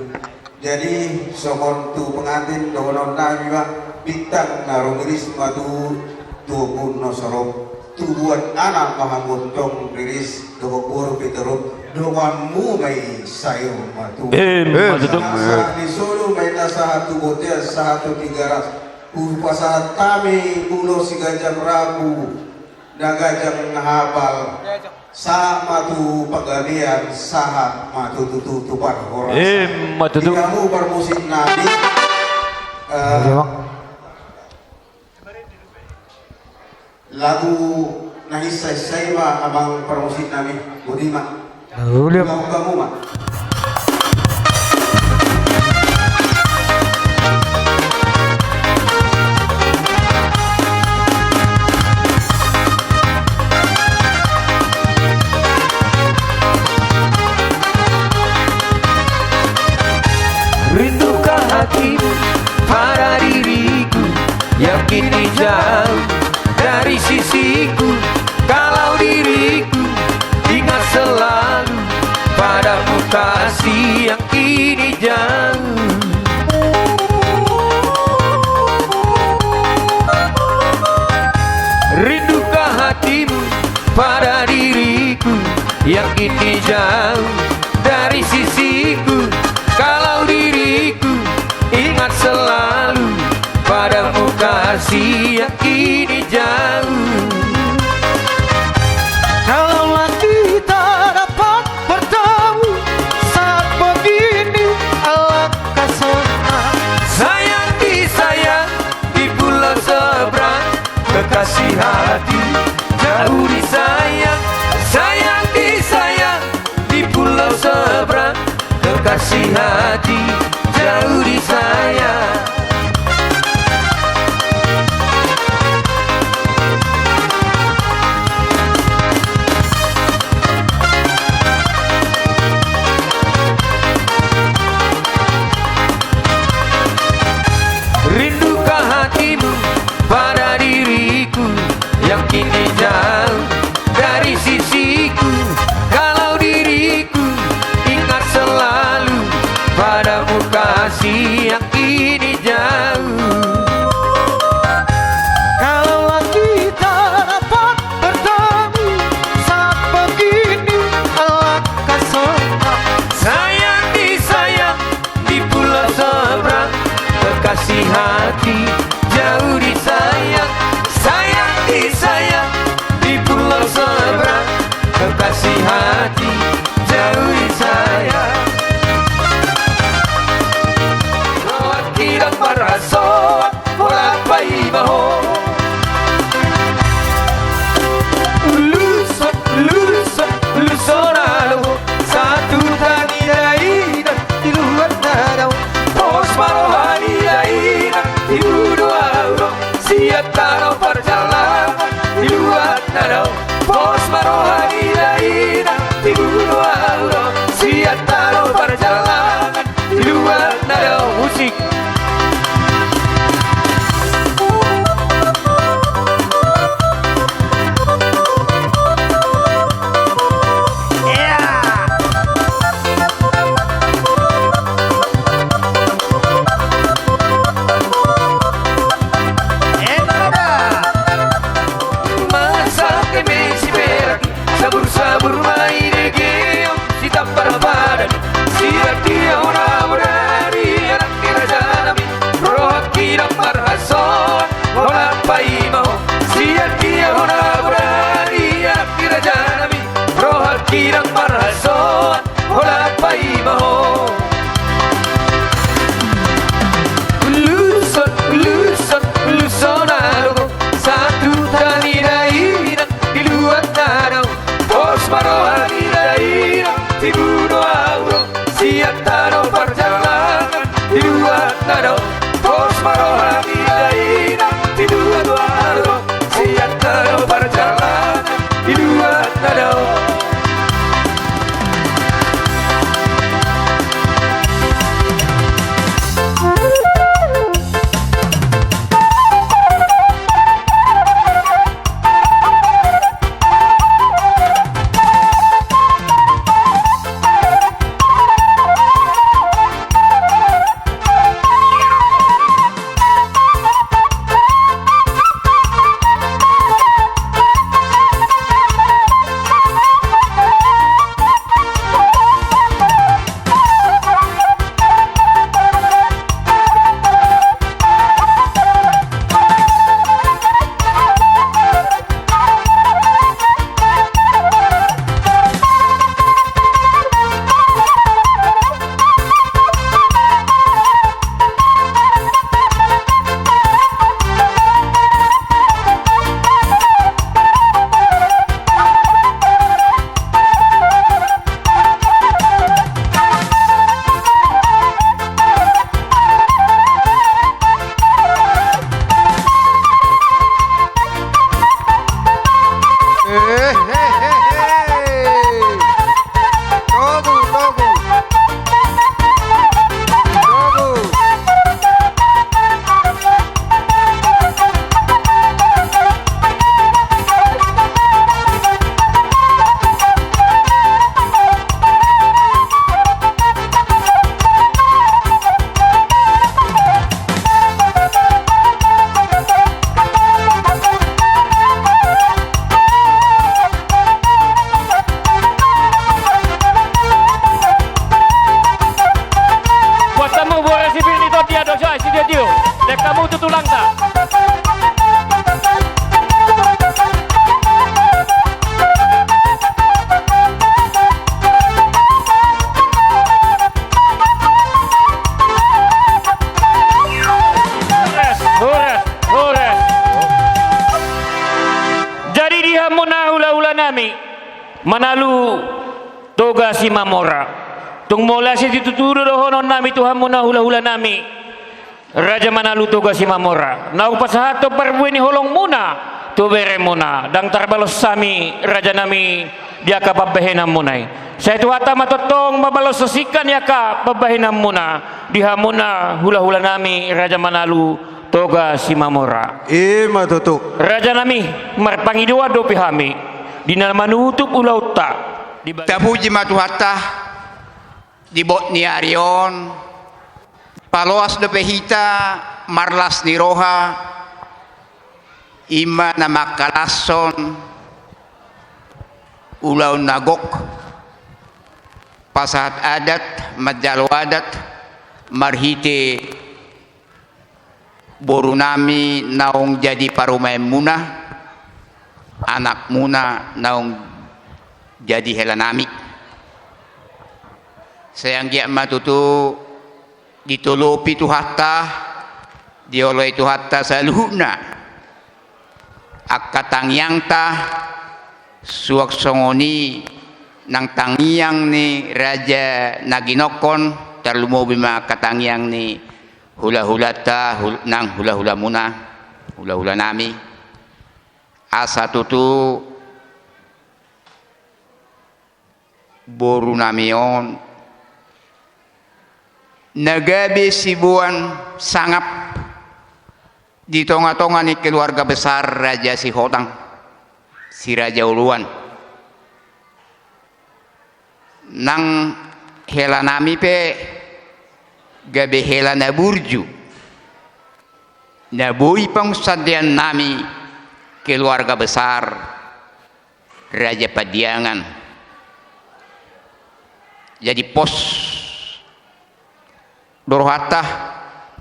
Jadi sokon tu pengantin Dohonon kami mas bintang narumiris madu tubuh nosorok tubuhan anak mahamuntong riris dohobur piterup doanmu may sayo matu nasa di solo may nasa tubotia sa 300 upasahat kami ulo si gajang rabu na gajang nahapal sa matu pagalian sahat matututupan oras di kamu permusim nabi lagu nahisay-say ma abang promosit namin Budima kamu ma Rindukah hatimu pada diriku yang kini jauh dari sisiku, kalau diriku ingat selalu padamu kasih yang kini jauh. Rindukah hatimu pada diriku yang kini jauh dari sisiku, kalau diriku ingat selalu padamu kasih yang kini jauh. Kalaulah kita dapat bertemu saat begini, alangkah senang. Sayang disayang di pulau seberang, kekasih hati jauh disayang. Sayang disayang di pulau seberang, kekasih hati jauh disayang. Rindukah hatimu pada diriku yang kini jauh dari sisiku, kalau diriku ingat selalu padamu kasih yang kini jauh. kirang marhason wala pa imaho. Uluson ako satu tali dainan diluat danau. Pos marohan di dainan tibuno auro siap tanau perjalanan diluat danau. Pos marohan di dainan tibuno auro siap tanau perjalanan diluat danau. Kamu tutulang tak? Hores. Jadi dia muna hula-hula nami manalu toga si Mamora. Tung mula si dituturo honon nami Tuhan muna hula-hula nami. Raja Manalu toga si Mamora. Nau pasahato perbuini holong muna tu bere muna dang tarbalos sami raja nami dia ka pabahenam munay. Sa itu hata matotong mabalos sosikan ya ka pabahenam muna diha muna hula-hula nami Raja Manalu toga si Mamora. Matutuk. Raja nami marpangidua do pihami dina manutup ulau ta. Tapuji matuhata di bot ni Arion. Paloas de pehita marlas ni roha ima na makalason ulaw nagok pasahat adat madjalo adat marhite boru nami naong jadi parumay muna anak muna naong jadi helanami sayang gia matutu ditulupi tu hatta dioleh tu hatta saluhna akatangyang ta suak songoni nang tangyang ni Raja Naginokon terlumobi ma katangyang ni hula-hula ta nang hula-hula muna hula-hula nami asa tutu boru namion nagabi sibuan sangap di tonga-tonga ni keluarga besar Raja Sihotang si Raja Uluan nang hela nami pe gabe hela na burju na bui pangsadian nami keluarga besar Raja Padiangan jadi pos Dorohata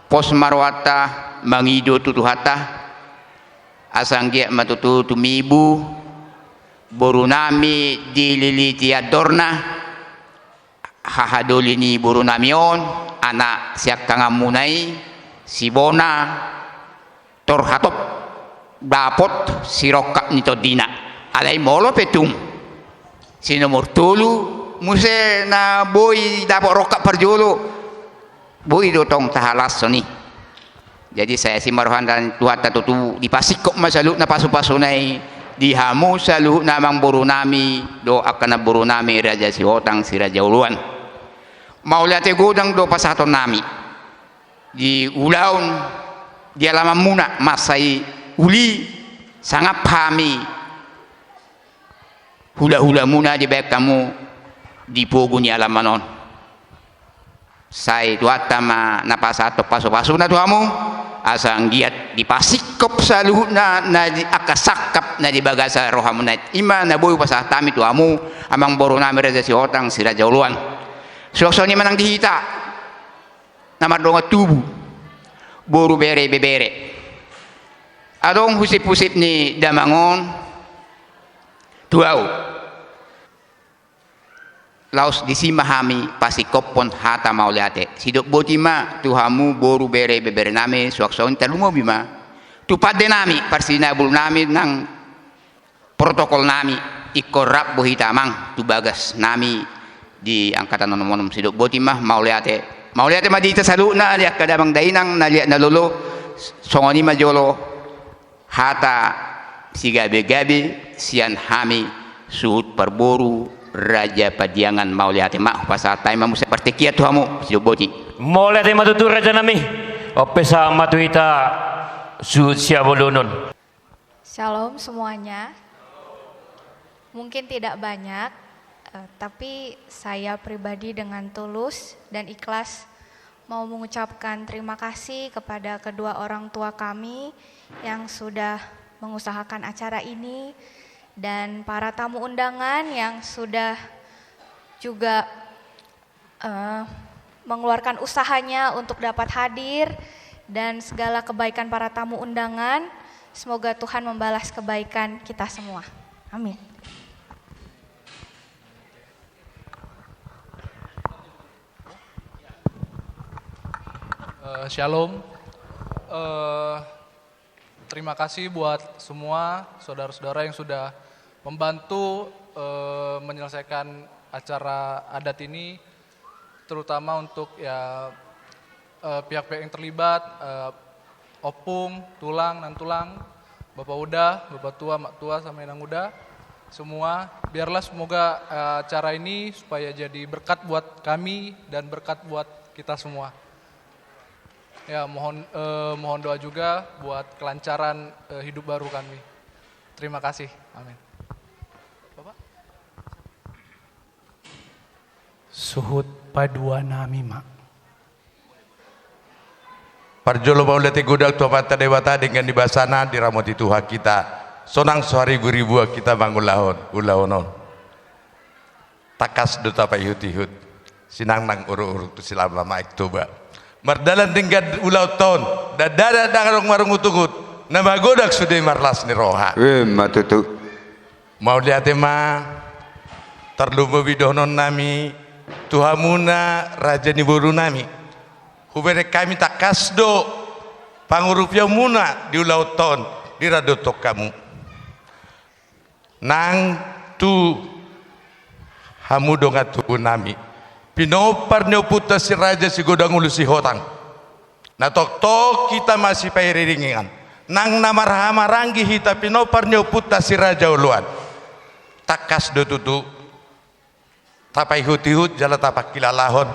pos marwata mangido tutuhata asanggia matutu tumibu boru nami dililiti adorna hahaduli ni boru nami on anak siak kangamunai si bona torhatop dapot si rokak nito dina alai molo petung si nomor tulu muse na boy dapot rokak perjulu boy dotong tahalas soni. Jadi saya si maruhan dan tuhat tatutu dipasikok masalut na pasu-pasunay dihamu saluh namang boru nami do akan na boru nami raja si hotang si raja uluan mau lihat godang do pasaton nami di ulaun di alaman muna masai uli sangat pahami hula-hula muna di baik kamu di poguni alamanon saya tuhat tama na pasato pasu-pasu na tuhamu asang giat dipasikop saluhna na akasakap na di bagasa rohamunait ima na boy pasah tami tuamu amang boru nami raja si hotang si raja uluan suaksoni manang dihita nama donga tubu boru bere bebere adong husip-husip ni damangon tuau laos disimahami pasikop pon hata mauliate sidok botima tuhamu boru bere bebere nami suakson talumo bima tupade nami parsina bul nami nang protokol nami ikorap bohitamang tu bagas nami di angkatan nonom sidok botima mauliate madita saluna liak kadamang dainang naliak nalolo songoni majolo hata si gabe-gabe sian hami suhut perboru Raja Padiangan mau lihat mak pasal time mu seperti kia tuhamu siboti mau lihat matutu raja nami ope sama tuita suut siabolonon. Shalom semuanya. Mungkin tidak banyak tapi saya pribadi dengan tulus dan ikhlas mau mengucapkan terima kasih kepada kedua orang tua kami yang sudah mengusahakan acara ini dan para tamu undangan yang sudah juga mengeluarkan usahanya untuk dapat hadir dan segala kebaikan para tamu undangan. Semoga Tuhan membalas kebaikan kita semua. Amin. Shalom. Terima kasih buat semua saudara-saudara yang sudah membantu menyelesaikan acara adat ini, terutama untuk ya pihak-pihak yang terlibat, opung, tulang, nan tulang, bapak udah, bapak tua, mak tua, sama inang udah, semua. Biarlah semoga acara ini supaya jadi berkat buat kami dan berkat buat kita semua. Ya, mohon doa juga buat kelancaran hidup baru kami. Terima kasih. Amin. Bapak? Suhut padua nami mak. Parjolo maulati gudak tua mata dewata dengan di basana diramoti Tuhan kita. Sonang suari guribua kita mangulahon, ulahonon. Takas duta payut-ihut. Sinang nang uru-uru tu silam lama iktuba. Mardalan tingkat ulau ton, dadada dangarong marung utukut, nama godak sudah marlas ni roha. Matutu. Mau lihat ma, terlupa bidonon nami, tuhamuna raja ni boru nami. Hubere kami tak kasdo, pangurupya muna di ulau ton, di radotok kamu. Nang tu hamu dongat tu nami. Pinopar nyo puta si raja si godang ulu si hotang. Na tok kita masih pairingan. Nang namarhamaranggi hita pinopar nyo puta si raja uluan. Takas do tutu. Tapai hut-hut jala tapak kilalahon.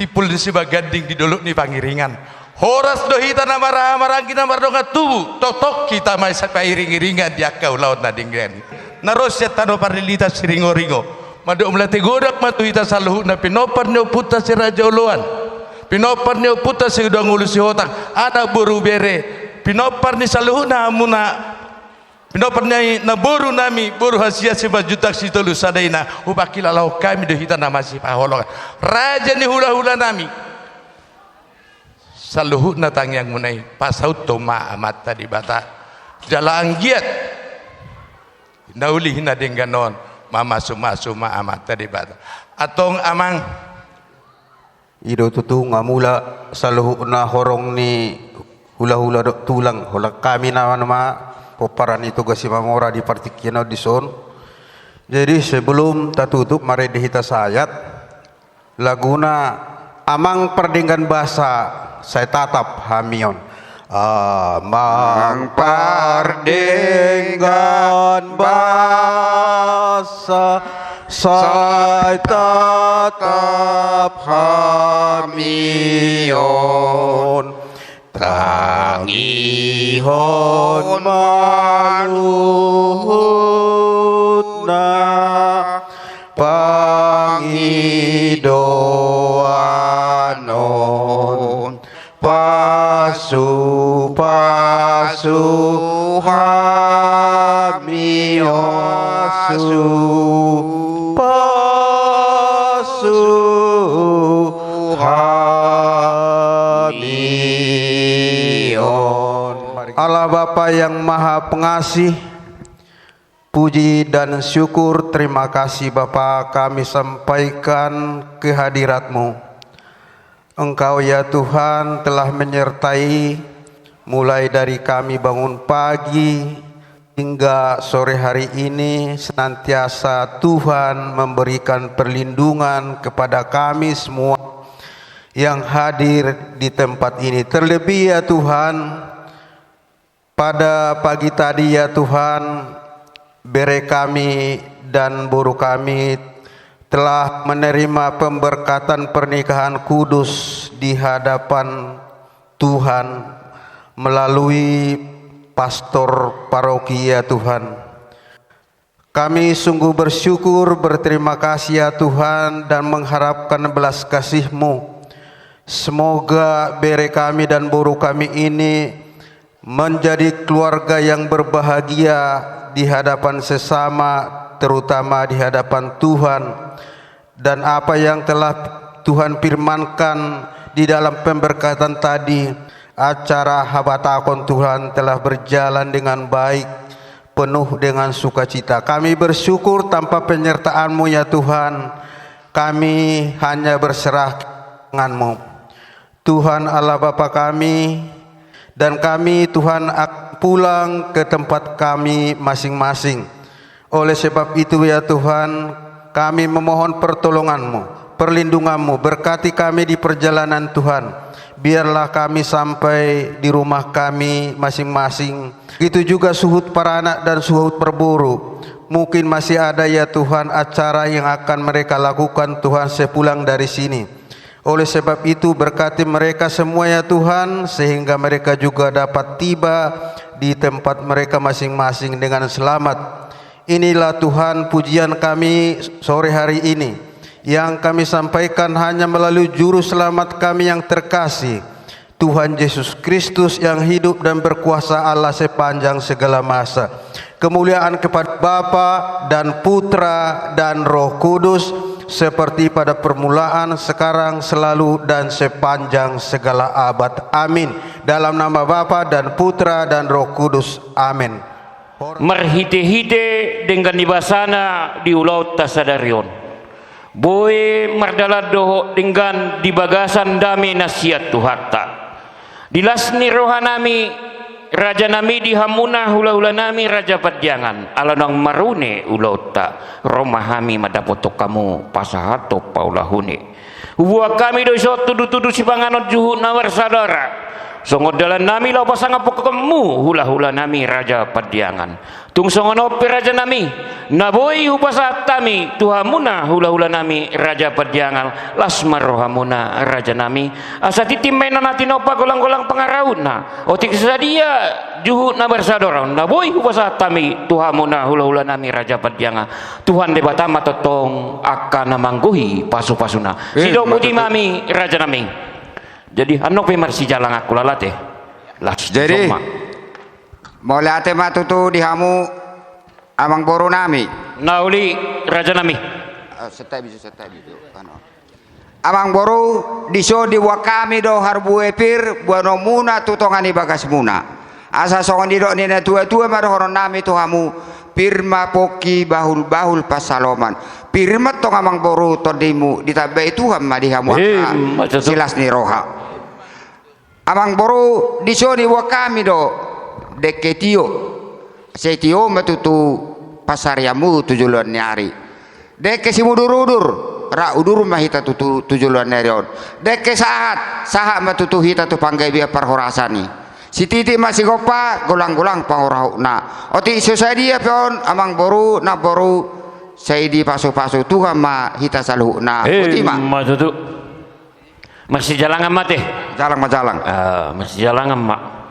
Tipul di siba gading di doluk ni pangiringan. Horas do hita namarhamaranggi namar donga tubu. Tok kita masih pairingan di akau laut nadingren. Narosya tano parlilita si ringo-ringo. Madok melati godak matu hita saluh na pinopar nyo puta si raja uluan, pinopar nyo puta si udang ulu si hotang, ada boru bere, pinopar ni saluh na muna, pinopar nyai na boru nami, boru hasia si bajutak si tolu sadaina, upakila lau kami do hita nama si paholongan, raja ni hula-hula nami, saluh na tang yang munai, pasaut toma amat tadi bata, jalan giat, nauli na din ganon mamasuma amat tadi bata atong amang ido tutu ngamula sa luhu na horong ni hula-hula tulang hula kami nama poparan itu gasi mamora di partikiano di son. Jadi sebelum tutup mari dihita sayat laguna amang perdenggan bahasa saya tatap hamion amang perdenggan bahasa saya tatap hamion tangihon maluhut na pangidoanon pasu hamiosu pasu Allah Bapa yang Maha Pengasih, puji dan syukur terima kasih Bapa kami sampaikan kehadirat-Mu. Engkau ya Tuhan telah menyertai mulai dari kami bangun pagi hingga sore hari ini, senantiasa Tuhan memberikan perlindungan kepada kami semua yang hadir di tempat ini. Terlebih ya Tuhan, pada pagi tadi ya Tuhan, bere kami dan buru kami telah menerima pemberkatan pernikahan kudus di hadapan Tuhan melalui pastor paroki ya Tuhan. Kami sungguh bersyukur, berterima kasih ya Tuhan dan mengharapkan belas kasih-Mu. Semoga bere kami dan buru kami ini menjadi keluarga yang berbahagia di hadapan sesama, terutama di hadapan Tuhan, dan apa yang telah Tuhan firmankan di dalam pemberkatan tadi, acara habatakon Tuhan telah berjalan dengan baik, penuh dengan sukacita. Kami bersyukur tanpa penyertaan-Mu ya Tuhan, kami hanya berserah dengan-Mu. Tuhan Allah Bapa kami, dan kami Tuhan akan pulang ke tempat kami masing-masing. Oleh sebab itu ya Tuhan, kami memohon pertolongan-Mu, perlindungan-Mu, berkati kami di perjalanan Tuhan. Biarlah kami sampai di rumah kami masing-masing. Itu juga suhud para anak dan suhud perburu. Mungkin masih ada ya Tuhan acara yang akan mereka lakukan Tuhan sepulang dari sini. Oleh sebab itu berkati mereka semua ya Tuhan, sehingga mereka juga dapat tiba di tempat mereka masing-masing dengan selamat. Inilah Tuhan pujian kami sore hari ini, yang kami sampaikan hanya melalui juru selamat kami yang terkasih, Tuhan Yesus Kristus yang hidup dan berkuasa Allah sepanjang segala masa. Kemuliaan kepada Bapa dan Putra dan Roh Kudus, seperti pada permulaan, sekarang, selalu, dan sepanjang segala abad. Amin. Dalam nama Bapa dan Putra dan Roh Kudus. Amin. Merhite-hite dengan dibasana di ulau tasadarion. Boe mardalado dengan dibagasan dami nasihat Tuhatta. Dilasni rohanami Raja nami di hamuna hula-hula nami Raja Padjangan alanang marune ulauta romahami madapotok kamu pasahato paulahune ubuah kami dosa tudu-tudu si panganot juhu nawar sadara songo dalan nami lau pasangapok kamu hula-hula nami Raja Padjangan tung songo nopi Raja nami naboi hupasat tami tuhamuna hula-hula nami Raja Padjangan lasmar rohamuna Raja nami asati timena nati nopa golang-golang pengarauna otik sadia juhu na bersadora naboi hupasat tami tuhamuna hula-hula nami Raja Padjangan Tuhan debatama totong akan namangguhi pasu-pasuna sido puji mami Raja nami. Jadi anok pe marsi jalang aku lalate. Jadi mau late matutu di hamu amang boru nami. Nauli Raja nami. Setai bisa amang boru diso di wakami do harbu epir buano muna tutongani bagas muna. Asa songon di do nina tua-tua maro horon nami tu hamu pirma poki bahul pasaloman pirma tong amang boru todimu ditabai Tuhan madihamu silas ni roha amang boru disoni wa kami do deketio setio matutu pasariamu tujulan nyari deke simudur-udur ra udur mahita tujulan nerion deke sahat matutu hita tu panggai biar parhorasani si titik masih gopa golang-golang pangorahuna oti sosadia pion amang boru na boru saya di pasu-pasu Tuhan ma hita saluhna utima masih jalangan mate jalang masih jalangan mak